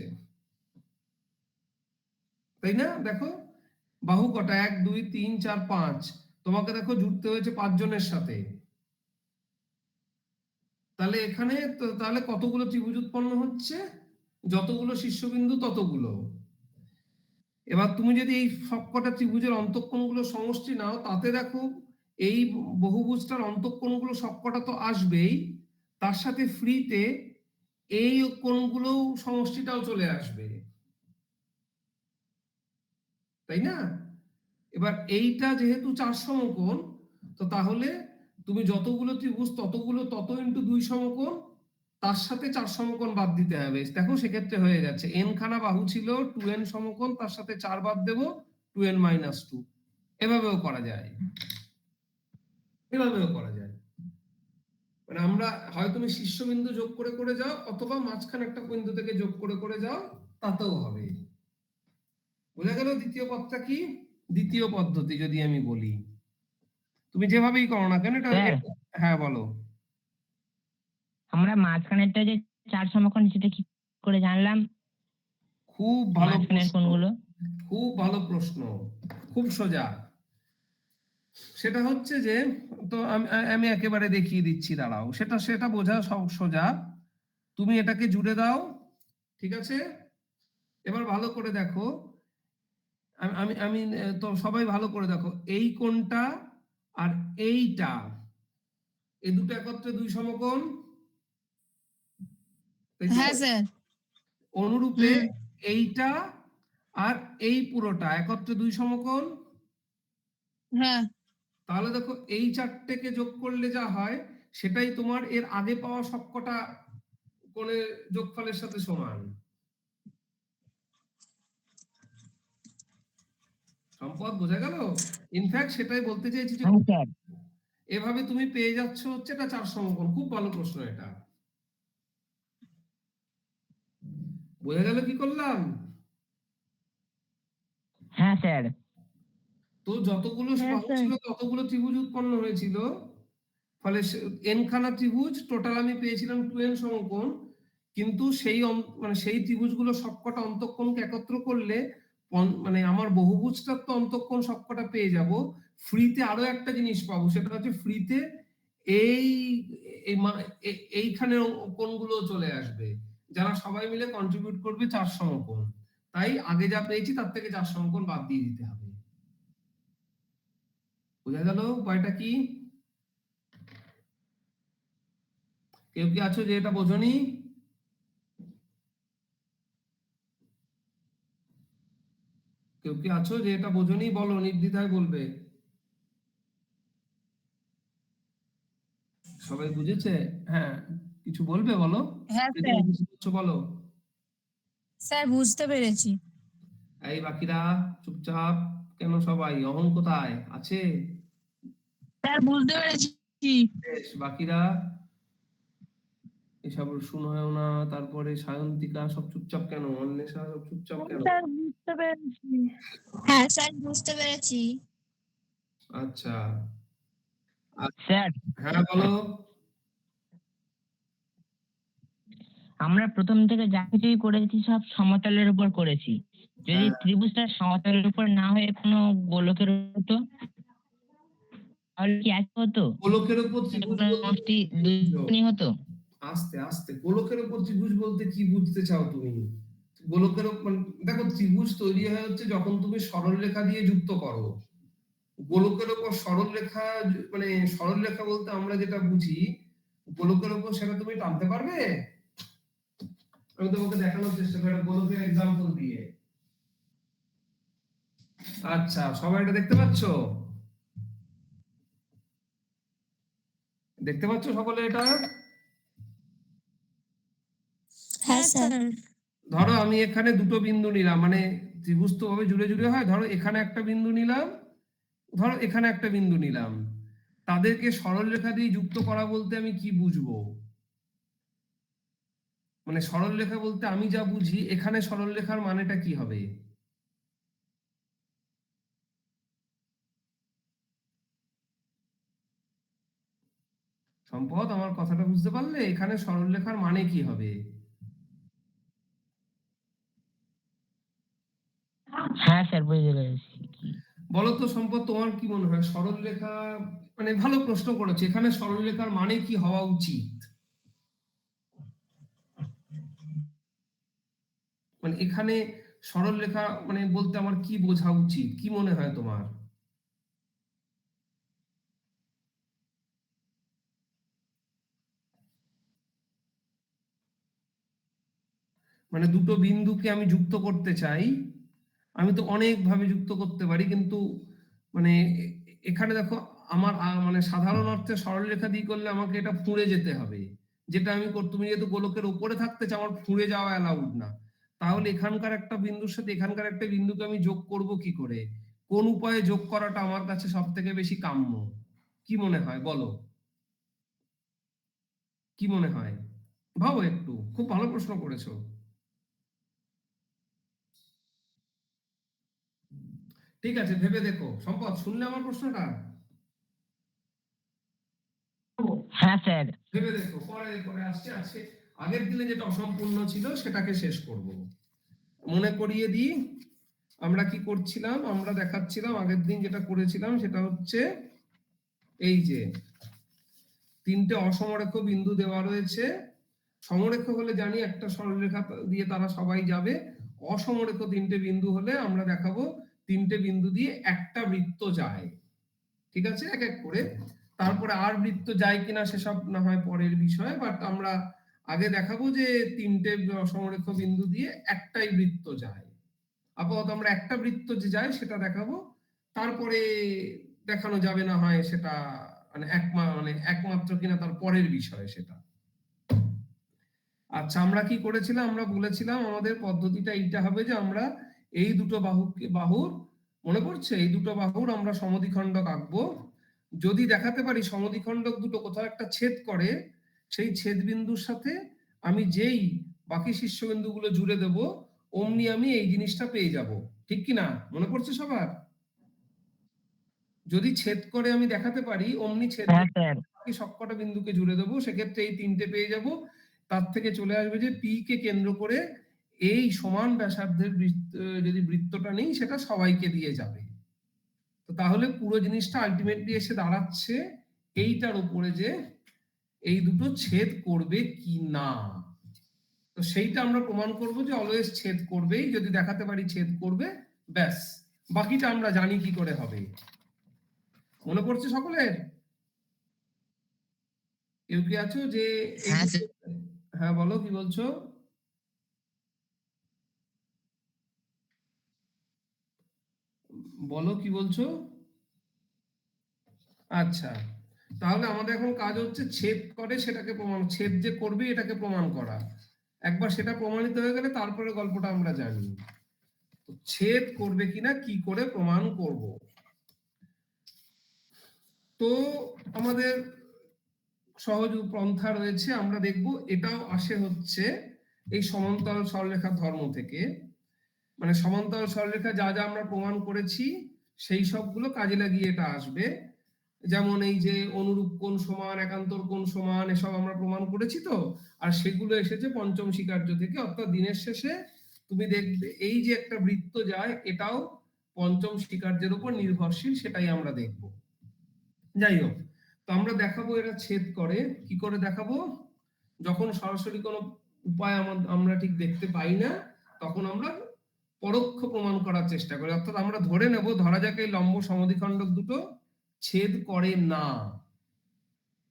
তাই না? দেখো বাহু কটা, 1 2 3 4 5, তোমাকে দেখো জুড়তে হয়েছে 5 জনের সাথে। তাহলে এখানে তাহলে কতগুলো ত্রিভুজ উৎপন্ন হচ্ছে? যতগুলো শীর্ষবিন্দু ততগুলো। এবার তুমি যদি এই সবকটা ত্রিভুজের অন্তঃকোণগুলো সমষ্টি নাও, তাতে দেখো এই বহুভুজটার অন্তঃকোণগুলো সবকটা তো আসবেই, তার সাথে ফ্রিতে এই কোণগুলো সমষ্টিটাও চলে আসবে, তাই না? এবার এইটা যেহেতু 4 সমকোণ, তো তাহলে তুমি যতগুলো ত্রিভুজ ততগুলো তত ইন্টু 2 সমকোণ, তার সাথে 4 সমকোণ বাদ দিতে হবে। দেখো সেক্ষেত্রে হয়ে যাচ্ছে n খানা বাহু ছিল 2n সমকোণ, তার সাথে 4 বাদ দেব 2n-2। এভাবেও করা যায়, এভাবেও করা যায়। মানে আমরা হয় তুমি শীর্ষবিন্দু যোগ করে করে যাও, অথবা মাঝখানে একটা বিন্দু থেকে যোগ করে করে যাও, তাতেও হবে। বোঝা গেল দ্বিতীয় পথটা কি? দ্বিতীয় পদ্ধতি যদি আমি বলি, তুমি যেভাবেই করো না কেন এটা। স্যার হ্যাঁ বলো। আমরা মাঝখানেরটা যে 4 সমকোণ সেটা কি করে জানলাম? খুব ভালো মাঝখানের প্রশ্ন, কোণগুলো খুব ভালো প্রশ্ন, খুব সোজা। সেটা হচ্ছে যে, তো আমি একেবারে দেখিয়ে দিচ্ছি, দাঁড়াও। সেটা সেটা বোঝা সব সোজা। তুমি এটাকে জুড়ে দাও, ঠিক আছে? এবার ভালো করে দেখো, আমি আমি আমি তো সবাই ভালো করে দেখো, এই কোণটা আর এইটা, এই দুটো একত্রে 2 সমকোণ, তাই তো? হ্যাঁ স্যার। অনুরূপে এইটা আর এই পুরোটা একত্রে 2 সমকোণ। হ্যাঁ তাহলে দেখো এই 4টেকে যোগ করলে যা হয় সেটাই তোমার এর আগে পাওয়া সবকটা কোণের যোগফলের সাথে সমান। সম্পদ, বোঝা গেল? ইনফ্যাক্ট সেটাই বলতে চাইছি যে হ্যাঁ স্যার। এভাবে তুমি পেয়ে যাচ্ছ হচ্ছে এটা 4 সমকোণ। খুব ভালো প্রশ্ন এটা। বোঝা গেল কি করলাম? হ্যাঁ স্যার। তো যতগুলো হ্যাঁ বাহু স্যার। ছিল ততগুলো ত্রিভুজ উৎপন্ন হয়েছিল। ফলে n খানা ত্রিভুজ, টোটাল আমি পেয়েছিলাম 2n সমকোণ। কিন্তু মানে সেই ত্রিভুজগুলো সবকটা অন্তঃকোণকে একত্র করলে মানে আমার বহুভুজটার তো অন্তঃকোণ সবকটা পেয়ে যাব। ফ্রিতে আরো একটা জিনিস পাবো, সেটা হচ্ছে ফ্রিতে এই এইখানে কোণগুলো চলে আসবে, যারা সবাই মিলে কন্ট্রিবিউট করবে 4 সমকোণ। তাই আগে যা পেয়েছি তার থেকে 4 সমকোণ বাদ দিয়ে দিতে হবে। বোঝা গেল উপায়টা কি? কেউ কি আছো যে এটা বোঝনি? কেউ কি আছো যে এটা বোঝনি? বলো, নির্দ্বিধায় বলবে। সবাই বুঝেছে? হ্যাঁ, কিছু বলবে, বলো। হ্যাঁ কে স্যার। কিছু বলছো বলো। স্যার বুঝতে পেরেছি। এই বাকিরা চুপচাপ কেন? সবাই অহন কোথায় আছে? স্যার বুঝতে পেরেছি। বেশ, বাকিরা এসব শুনয় না। তারপরে সায়ন্তিকা সব চুপচাপ কেন? অন্বেষা সব চুপচাপ কেন? স্যার বুঝতে পেরেছি। হ্যাঁ স্যার বুঝতে পেরেছি। আচ্ছা। স্যার, হ্যাঁ বলো। আমরা প্রথম থেকে যা কিছুই করেছি সব সমতলের উপর করেছি। যদি হ্যাঁ, ত্রিভুজটা সমতলের উপর না হয়ে কোনো গোলকের হতো তাহলে কি এক হতো? গোলকের উপর সেটা ত্রিভুজ কোনো বলতে সমষ্টি কি বুঝছো? দুই হতো। আস্তে আস্তে, গোলকের উপর ত্রিভুজ বলতে কি বুঝতে চাও তুমি? গোলকের উপর দেখো, ত্রিভুজ তৈরি হয় হচ্ছে যখন তুমি সরল রেখা দিয়ে যুক্ত করো। গোলকের উপর সরল রেখা মানে সরল রেখা বলতে আমরা যেটা বুঝি, গোলকের উপর সেটা তুমি টানতে পারবে? আমি তোমাকে দেখানোর চেষ্টা করি একটা গোলকের এক্সাম্পল দিয়ে। আচ্ছা, সবাই এটা দেখতে পাচ্ছো? দেখতে পাচ্ছো সকলে এটা? হ্যাঁ স্যার। ধরো আমি এখানে দুটো বিন্দু নিলাম, মানে ত্রিভুজ তো ভাবে জুড়ে জুড়ে হয়। ধরো এখানে একটা বিন্দু নিলাম, ধরো এখানে একটা বিন্দু নিলাম। তাদেরকে সরল রেখা দিয়ে যুক্ত করা বলতে আমি কি বুঝবো? মানে সরল রেখা বলতে আমি যা বুঝি, এখানে সরল রেখার মানেটা কি হবে? সম্পদ, আমার কথাটা বুঝতে পারলে? এখানে সরল রেখার মানে কি হবে? হ্যাঁ স্যার, বুঝতে পেরেছি। বলো তো সম্পদ, তোমার কি মনে হয় সরল রেখা মানে? ভালো প্রশ্ন করেছে। এখানে সরল রেখার মানে কি হওয়া উচিত? মানে এখানে সরল রেখা মানে বলতে আমার কি বোঝা উচিত? কি মনে হয় তোমার? মানে দুটো বিন্দুকে আমি যুক্ত করতে চাই, আমি তো অনেক ভাবে যুক্ত করতে পারি, কিন্তু মানে এখানে দেখো, আমার মানে সাধারণ অর্থে সরলরেখা দিয়ে করলে আমাকে এটা ফুঁড়ে যেতে হবে। যেটা আমি তুমি যেহেতু গোলকের উপরে থাকতে চাও, আমার ফুঁড়ে যাওয়া অ্যালাউড না। তাহলে এখানকার একটা বিন্দুর সাথে এখানকার একটা বিন্দুকে আমি যোগ করব কি করে? কোন উপায়ে যোগ করাটা আমার কাছে সব থেকে বেশি কাম্য? কি মনে হয় বলো? কি মনে হয়? ভাবো একটু, খুব ভালো প্রশ্ন করেছো। ঠিক আছে, ভেবে দেখো। সম্পদ, শুনলে আমার প্রশ্নটা? হ্যাঁ স্যার। ভেবে দেখো, পরে পরে আসছে। আজকে আগের দিনে যেটা অসম্পূর্ণ ছিল সেটাকে শেষ করব। মনে করিয়ে দিই আমরা কি করছিলাম। আমরা দেখাচ্ছিলাম আগের দিন যেটা করেছিলাম সেটা হচ্ছে এই যে তিনটে অসমরেখ বিন্দু দেওয়া রয়েছে। সমরেখ হলে জানি একটা সরলরেখা দিয়ে তারা সবাই যাবে। অসমরেখ তিনটে বিন্দু হলে আমরা দেখাবো তিনটে বিন্দু দিয়ে একটা বৃত্ত যায়। ঠিক আছে, এক এক করে। তারপরে আর বৃত্ত যায় কিনা সেসব না হয় পরের বিষয়, বাট আমরা আগে দেখাবো যে তিনটে সমরেখ বিন্দু দিয়ে একটাই বৃত্ত যায়। আপাতত আমরা একটা বৃত্ত যে যায় সেটা দেখাবো। তারপরে দেখানো যাবে না হয় সেটা মানে মানে একমাত্র কিনা তার পরের বিষয় সেটা। আচ্ছা, আমরা কি করেছিলাম? আমরা বলেছিলাম আমাদের পদ্ধতিটা এইটা হবে যে আমরা এই দুটো বাহুর মনে পড়ছে? এই দুটো বাহুর আমরা সমদ্বিখণ্ডক আঁকবো। যদি দেখাতে পারি সমদ্বিখণ্ডক দুটো কোথাও একটা ছেদ করে, সেই ছেদ বিন্দুর সাথে আমি যেই বাকি শীর্ষবিন্দুগুলো জুড়ে দেব, অমনি আমি এই জিনিসটা পেয়ে যাব। ঠিক কি না? মনে পড়ছে সবার? যদি ছেদ করে আমি দেখাতে পারি, অমনি ছেদ হ্যাঁ স্যার। বাকি সবকটা বিন্দুকে জুড়ে দেবো, সেক্ষেত্রে এই 3টে পেয়ে যাব। তার থেকে চলে আসবে যে P কে কেন্দ্র করে এই সমান ব্যাসার্ধের যদি বৃত্তটা নেই, সেটা সবাইকে দিয়ে যাবে। তো তাহলে পুরো জিনিসটা আলটিমেটলি এসে দাঁড়াচ্ছে এইটার উপরে যে এই দুটো ছেদ করবে কি না। তো সেইটা আমরা প্রমাণ করব যে অলওয়েজ ছেদ করবেই, যদি দেখাতে পারি ছেদ করবে, ব্যাস। বাকিটা আমরা জানি কি করে হবে। মনে পড়ছে সকলের? কেউ কি আছো যে হ্যাঁ স্যার। হ্যাঁ বলো, কি বলছো? বলো কি বলছো? আচ্ছা, তাহলে আমাদের এখন কাজ হচ্ছে ছেদ করে সেটাকে প্রমাণ, ছেদ যে করবে এটাকে প্রমাণ করা। একবার সেটা প্রমাণিত হয়ে গেলে তারপরে গল্পটা আমরা জানি। তো ছেদ করবে কিনা কি করে প্রমাণ করব। তো আমাদের সহজ পন্থা রয়েছে, আমরা দেখব। এটাও আসে হচ্ছে এই সমান্তরাল সরলরেখার ধর্ম থেকে। মানে সমান্তরাল সরলরেখা যা যা আমরা প্রমাণ করেছি সেই সবগুলো কাজে লাগিয়ে এটা আসবে। যেমন এই যে অনুরূপ কোণ সমান, একান্তর কোণ সমান, এসব আমরা প্রমাণ করেছি তো। আর সেগুলো এসেছে পঞ্চম স্বীকার্য থেকে। অর্থাৎ দিনের শেষে তুমি দেখবে এই যে একটা বৃত্ত যায়, এটাও পঞ্চম স্বীকার্যের উপর নির্ভরশীল, সেটাই আমরা দেখব। যাই হোক, তো আমরা দেখাবো এরা ছেদ করে। কি করে দেখাবো? যখন সরাসরি কোনো উপায় আমরা ঠিক দেখতে পাই না, তখন আমরা পরোক্ষ প্রমাণ করার চেষ্টা করি। অর্থাৎ আমরা ধরে নেব, ধরা যাক এই লম্ব সমদ্বিখণ্ডক দুটো ছেদ করে না।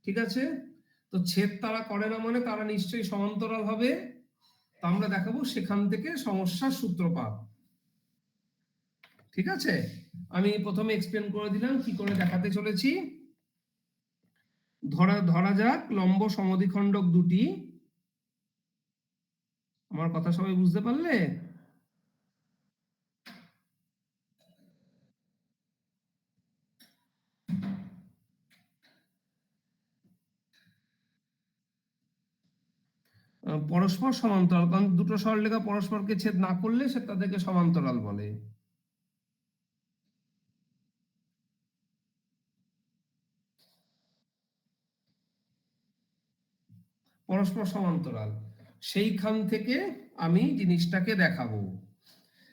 ঠিক আছে? তো ছেদ তারা করে না মানে তারা নিশ্চয়ই সমান্তরাল হবে। তা আমরা দেখাবো সেখান থেকে সমস্যার সূত্রপাত। ঠিক আছে? আমি প্রথমে এক্সপ্লেন করে দিলাম কি করে দেখাতে চলেছি। ধরা যাক লম্ব সমদ্বিখণ্ডক দুটি, আমার কথা সবাই বুঝতে পারলে? পরস্পর সমান্তরাল, কারণ দুটো সরলরেখা পরস্পরকে ছেদ না করলে সে তাদেরকে সমান্তরাল বলে। পরস্পর সমান্তরাল, সেইখান থেকে আমি জিনিসটাকে দেখাবো।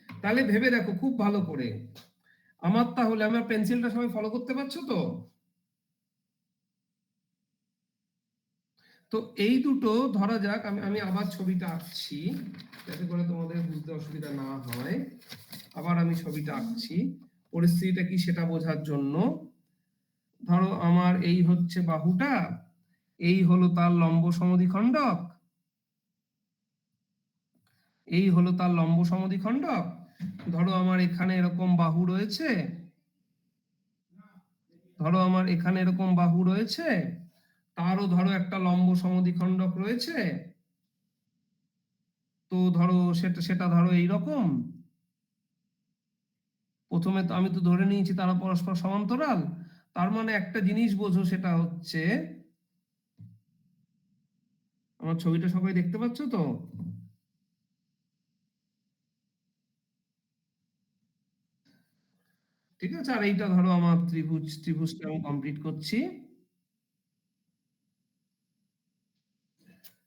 তাহলে ভেবে দেখো খুব ভালো করে। তাহলে আমার পেন্সিলটা সবাই ফলো করতে পারছো তো? তো এই দুটো ধরা যাক, আমি আবার ছবিটা আঁকছি যাতে করে তোমাদের বুঝতে অসুবিধা না হয়। আবার আমি ছবিটা আঁকছি, পরিস্থিতিটা কি সেটা বোঝার জন্য। ধরো আমার এই হচ্ছে বাহুটা, এই হলো তার লম্ব সমদ্বিখণ্ডক, এই হলো তার লম্ব সমদ্বিখণ্ডক। ধরো আমার এখানে এরকম বাহু রয়েছে, ধরো আমার এখানে এরকম বাহু রয়েছে, তারও ধরো একটা লম্ব সমদ্বিখণ্ডক রয়েছে। তো ধরো সেটা ধরো এইরকম। প্রথমে তো আমি তো ধরে নিয়েছি তারা পরস্পর সমান্তরাল। তার মানে একটা জিনিস বোঝো, সেটা হচ্ছে, আমার ছবিটা সবাই দেখতে পাচ্ছ তো? ঠিক আছে, আর এইটা ধরো আমার ত্রিভুজটা আমি কমপ্লিট করছি।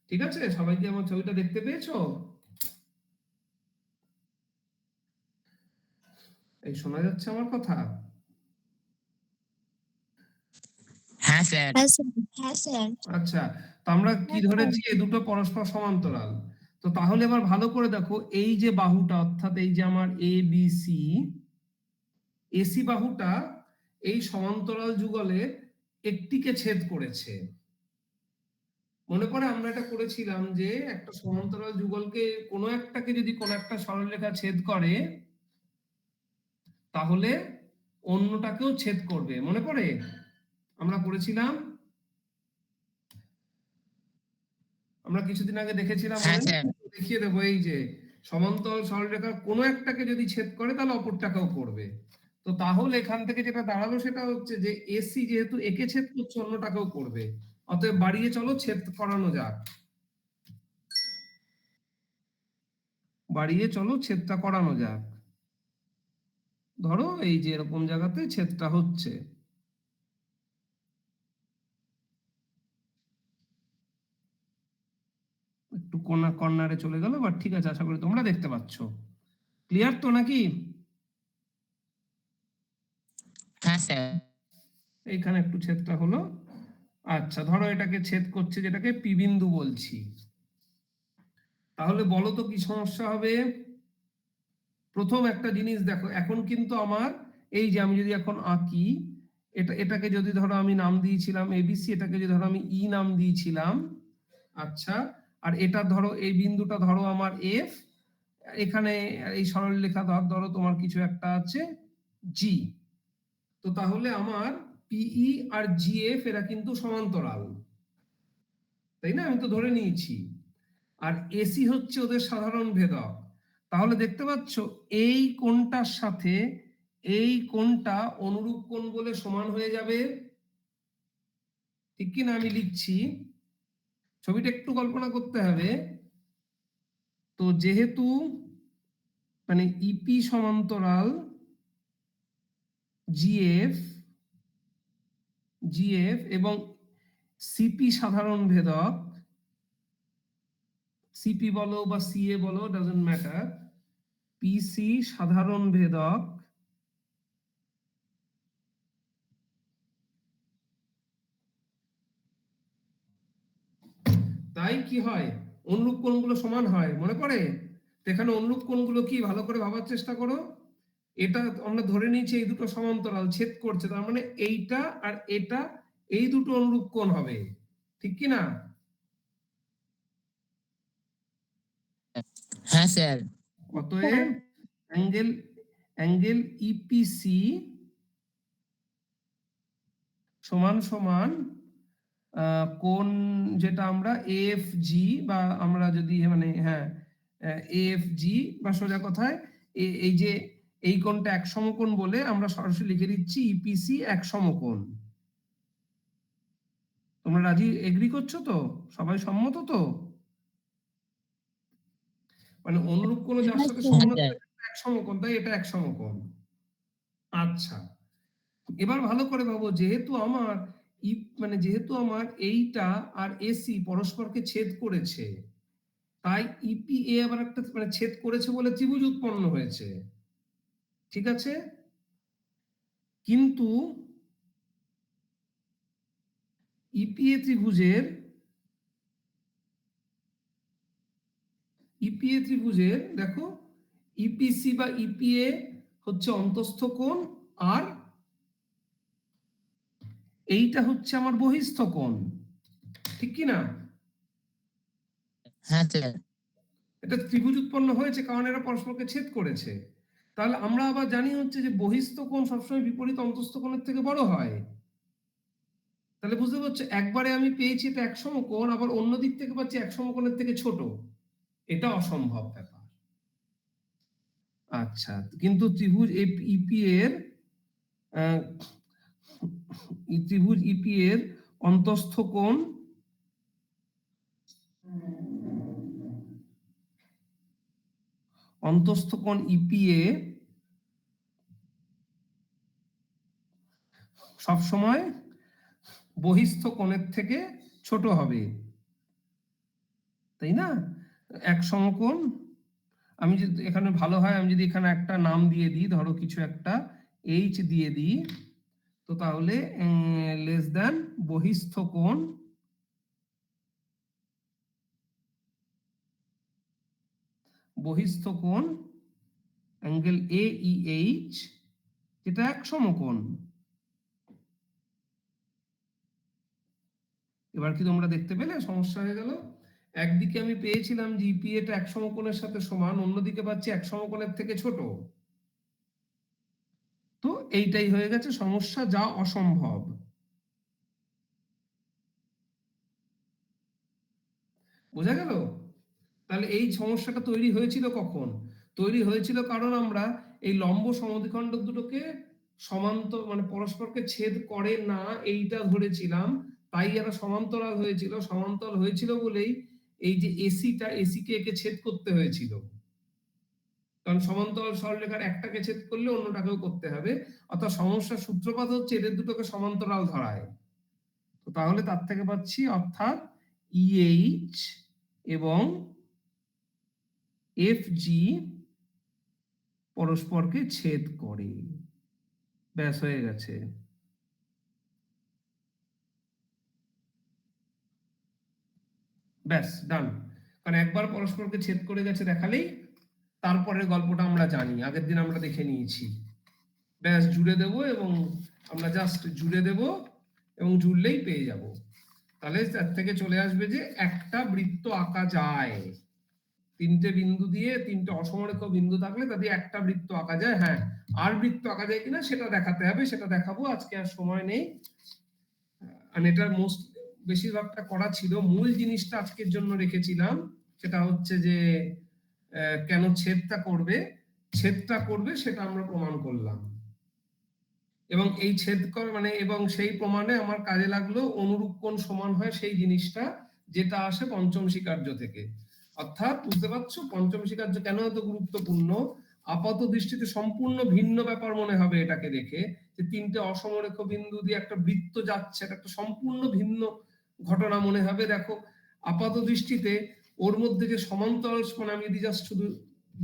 ঠিক আছে, সবাই কি আমার ছবিটা দেখতে পেয়েছো? এই শোনা যাচ্ছে আমার কথা? হ্যাঁ স্যার। হ্যাঁ স্যার। হ্যাঁ স্যার। আচ্ছা, তো আমরা কি ধরেছি এ দুটো পরস্পর সমান্তরাল। তো তাহলে এবার ভালো করে দেখো, এই যে বাহুটা, অর্থাৎ এই যে আমার এ বি সি, এসি বাহুটা এই সমান্তরাল যুগলের একটিকে ছেদ করেছে। মনে পড়ে আমরা এটা করেছিলাম যে একটা সমান্তরাল যুগলকে কোনো একটাকে যদি কোনো একটা সরলরেখা ছেদ করে, তাহলে অন্যটাকেও ছেদ করবে। মনে পড়ে আমরা করেছিলাম, আমরা কিছুদিন আগে দেখেছিলাম। হ্যাঁ মনে স্যার। নেই? দেখিয়ে দেবো, এই যে সমান্তরাল সরলরেখার কোনো একটাকে যদি ছেদ করে তাহলে অপরটাকেও করবে। তো তাহলে এখান থেকে যেটা দাঁড়ালো সেটা হচ্ছে যে এসি যেহেতু একে ছেদ করছে অন্যটাকেও করবে, অতএব বাড়িয়ে চলো ছেদ করানো যাক, বাড়িয়ে চলো ছেদটা করানো যাক। ধরো এই যে এরকম জায়গাতে ছেদটা হচ্ছে, একটু কর্নারে চলে গেল, বাট ঠিক আছে, আশা করি তোমরা দেখতে পাচ্ছ। ক্লিয়ার তো নাকি? হ্যাঁ স্যার। এইখানে একটু ছেদটা হলো। আচ্ছা, ধরো এটাকে ছেদ করছে, যেটাকে পি বিন্দু বলছি। তাহলে বলো তো কি সমস্যা হবে? প্রথম একটা জিনিস দেখো, এখন কিন্তু আমার এই যে আমি যদি এখন আঁকি, এটাকে যদি ধরো আমি নাম দিয়েছিলাম এবিসি, এটাকে যদি ধরো আমি ই নাম দিয়েছিলাম, আচ্ছা, আর এটা ধরো এই বিন্দুটা ধরো আমার এফ, এখানে এই সরল রেখা ধরো তোমার কিছু একটা আছে জি। তো তাহলে আমার পিই আর জিএফ এরা কিন্তু সমান্তরাল, তাই না? আমি তো ধরে নিয়েছি। আর এসি হচ্ছে ওদের সাধারণ ভেদক। তাহলে দেখতে পাচ্ছ এই কোণটার সাথে এই কোণটা অনুরূপ কোণ বলে সমান হয়ে যাবে, ঠিক কি না? আমি লিখছি, ছবিটা একটু কল্পনা করতে হবে। তো যেহেতু মানে ইপি সমান্তরাল জিএফ, জিএফ এবং সিপি সাধারণ ভেদক, সিপি বলো বা সিএ বলো, ডাজন্ট ম্যাটার, পিসি সাধারণ ভেদক, তাই কি হয়? অনুরূপ কোণগুলো সমান হয়, মনে পড়ে? তো এখানে অনুরূপ কোণগুলো কি, ভালো করে ভাবার চেষ্টা করো। এটা আমরা ধরে নিয়েছি এই দুটো সমান্তরাল ছেদ করছে, তার মানে এইটা আর এটা, এই দুটো অনুরূপ কোণ হবে, ঠিক কি না? হ্যাঁ স্যার। অতএব অ্যাঙ্গেল অ্যাঙ্গেল ইপিসি সমান সমান কোণ যেটা আমরা এফ জি, বা আমরা যদি মানে হ্যাঁ এফ জি, বা সোজা কথায় এই যে এই কোণটা এক সমকোণ বলে আমরা সরাসরি লিখে দিচ্ছি ইপিসি এক সমকোণ। তোমরা রাজি, এগ্রি করছো তো? সবাই সম্মত তো? মানে অনুরূপ কোণ যার সাথে সমান হচ্ছে এক সমকোণ, তাই এটা এক সমকোণ। আচ্ছা, এবার ভালো করে ভাবো, যেহেতু আমার মানে যেহেতু আমার এইটা আর এসি পরস্পরকে ছেদ করেছে, তাই ইপিএ আবার একটা মানে ছেদ করেছে বলে ত্রিভুজ উৎপন্ন হয়েছে, ঠিক আছে? কিন্তু ইপিএ ত্রিভুজের দেখো ইপিসি বা ইপিএ হচ্ছে অন্তঃস্থ কোণ, আর এইটা হচ্ছে আমার বহিস্থ কোণ, ঠিক কি না? হ্যাঁ স্যার। এটা ত্রিভুজ উৎপন্ন হয়েছে কারণ এরা পরস্পরকে ছেদ করেছে। তাহলে আমরা আবার জানি হচ্ছে যে বহিস্থ কোণ সবসময় বিপরীত অন্তঃস্থ কোণের থেকে বড় হয়। তাহলে বুঝতে পারছো, একবারে আমি পেয়েছি এটা এক সমকোণ, আবার অন্য দিক থেকে পাচ্ছি এক সমকোণের থেকে ছোট, এটা অসম্ভব ব্যাপার। আচ্ছা, কিন্তু ত্রিভুজ ইপি এর ত্রিভুজ ইপি এর অন্তঃস্থ কোণ ইপিএ সবসময় বহিস্থ কোণের থেকে ছোট হবে, তাই না? এক সমকোণ, আমি যদি এখানে ভালো হয় আমি যদি এখানে একটা নাম দিয়ে দিই, ধরো কিছু একটা এইচ দিয়ে দিই, তো তাহলে লেস দেন বহিস্থ কোণ অ্যাঙ্গেল এইচ, যেটা এক সমকোণ। এবার কি তোমরা দেখতে পেলে সমস্যা হয়ে গেল? একদিকে আমি পেয়েছিলাম যে ইপিএ টা এক সমকোণের সাথে সমান, অন্যদিকে পাচ্ছি এক সমকোণের থেকে ছোট। তো এইটাই হয়ে গেছে সমস্যা, যা অসম্ভব। বোঝা গেল? তাহলে এই সমস্যাটা তৈরি হয়েছিল কখন? তৈরি হয়েছিল কারণ আমরা এই লম্ব সমদ্বিখণ্ডক দুটোকে মানে পরস্পরকে ছেদ করে না এইটা ধরেছিলাম, তাই এরা সমান্তরাল হয়েছিল। সমান্তরাল হয়েছিল বলেই এই যে এসি কে একে ছেদ করতে হয়েছিল, কারণ সমান্তরাল সরলরেখার একটাকে ছেদ করলে অন্যটাকেও করতে হবে। অর্থাৎ সমস্যার সূত্রপাত হচ্ছে এদের দুটোকে সমান্তরাল ধরায়। তো তাহলে তার থেকে পাচ্ছি অর্থাৎ ইএইচ এবং এফজি পরস্পরকে ছেদ করে। ব্যাস হয়ে গেছে। ব্যাস ডান। কারণ একবার পরস্পরকে ছেদ করে গেছে দেখালেই তারপরের গল্পটা আমরা জানি, আগের দিন আমরা দেখে নিয়েছি। ব্যাস জুড়ে দেব এবং আমরা জাস্ট জুড়ে দেব এবং জুড়লেই পেয়ে যাব। তাহলে তার থেকে চলে আসবে যে একটা বৃত্ত আঁকা যায়, তিনটে বিন্দু দিয়ে, তিনটে অসমরেখ বিন্দু থাকলে তা দিয়ে একটা বৃত্ত আঁকা যায়। হ্যাঁ, আর বৃত্ত আঁকা যায় কিনা সেটা দেখাতে হবে, সেটা দেখাবো, আজকে আর সময় নেই। আর এটার বেশিরভাগটা করা ছিল। মূল জিনিসটা আজকের জন্য রেখেছিলাম, সেটা হচ্ছে যে কেন ছেদটা করবে সেটা আমরা প্রমাণ করলাম। এবং এই ছেদ মানে এবং সেই প্রমাণে আমার কাজে লাগলো অনুরূপ কোণ সমান হয় সেই জিনিসটা, যেটা আসে পঞ্চম স্বীকার্য থেকে। অর্থাৎ বুঝতে পারছো পঞ্চম স্বীকার্য কেন এত গুরুত্বপূর্ণ? আপাত দৃষ্টিতে সম্পূর্ণ ভিন্ন ব্যাপার মনে হবে এটাকে দেখে, যে তিনটে অসমরেখ বিন্দু দিয়ে একটা বৃত্ত যাচ্ছে, এটা একটা সম্পূর্ণ ভিন্ন ঘটনা মনে হবে। দেখো আপাত দৃষ্টিতে ওর মধ্যে যে সমান্তরাল, মানে আমি যদি জাস্ট শুধু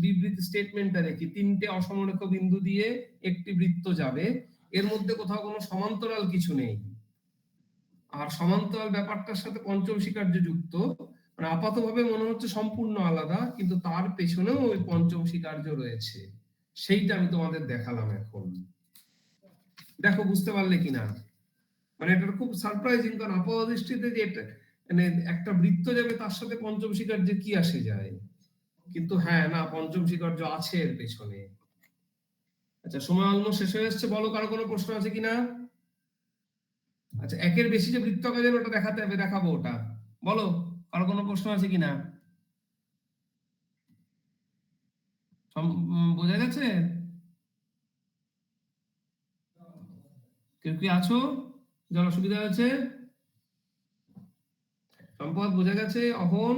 বিবৃতি স্টেটমেন্টটা দেখি, তিনটে অসমরেখ বিন্দু দিয়ে একটি বৃত্ত যাবে, এর মধ্যে কোথাও কোনো সমান্তরাল কিছু নেই। আর সমান্তরাল ব্যাপারটার সাথে পঞ্চম স্বীকার্য যুক্ত, মানে আপাতভাবে মনে হচ্ছে সম্পূর্ণ আলাদা, কিন্তু তার পেছনেও ওই পঞ্চম স্বীকার্য রয়েছে। সেইটা আমি তোমাদের দেখালাম এখন। দেখো বুঝতে পারলে কিনা? মানে এটা খুব সারপ্রাইজিং, কারণ আপাত দৃষ্টিতে যে মানে একটা বৃত্ত যাবে তার সাথে পঞ্চম স্বীকার্য কি আসে যায়, কিন্তু হ্যাঁ না, পঞ্চম স্বীকার্য আছে এর পেছনে। আচ্ছা, সময় অলমোস্ট শেষ হয়ে এসছে, বলো কারো কোনো প্রশ্ন আছে কিনা? আচ্ছা, একের বেশি যে বৃত্ত আঁকা যাবে ওটা দেখাতে হবে, দেখাবো ওটা। বলো কারো কোনো প্রশ্ন আছে কিনা? বোঝা গেছে? কেউ কি আছো যার অসুবিধা হয়েছে? সম্পদ বোঝা গেছে, অহন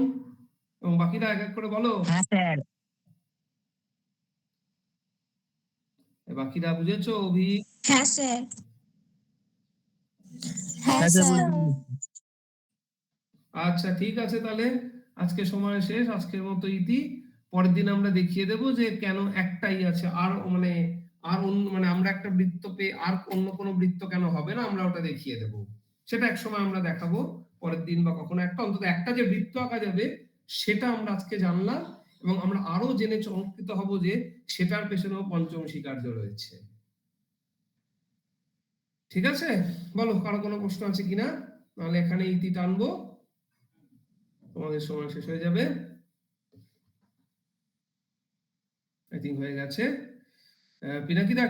এবং বাকিরা এক এক করে বলো। হ্যাঁ স্যার। বাকিরা বুঝেছো? অভি? হ্যাঁ স্যার। হ্যাঁ হ্যাঁ স্যার, স্যার। আচ্ছা ঠিক আছে, তাহলে আজকে সময় শেষ, আজকের মতো ইতি। পরের দিন আমরা দেখিয়ে দেব যে কেন একটাই আছে, আর মানে আর অন্য, মানে আমরা একটা বৃত্ত পেয়ে আর অন্য কোনো বৃত্ত কেন হবে না, আমরা ওটা দেখিয়ে দেব। সেটা এক সময় আমরা দেখাবো, পরের দিন বা কখনো একটা, অন্তত একটা যে বৃত্ত আঁকা যাবে সেটা আমরা আজকে জানলাম, এবং আমরা আরো জেনে চমৎকৃত হব যে সেটার পেছনেও পঞ্চম স্বীকার্য রয়েছে। ঠিক আছে, বলো কারো কোনো প্রশ্ন আছে কিনা, নাহলে এখানে ইতি টানবো, তোমাদের সময় শেষ হয়ে যাবে। আই থিঙ্ক হয়ে গেছে। পিনাকিদা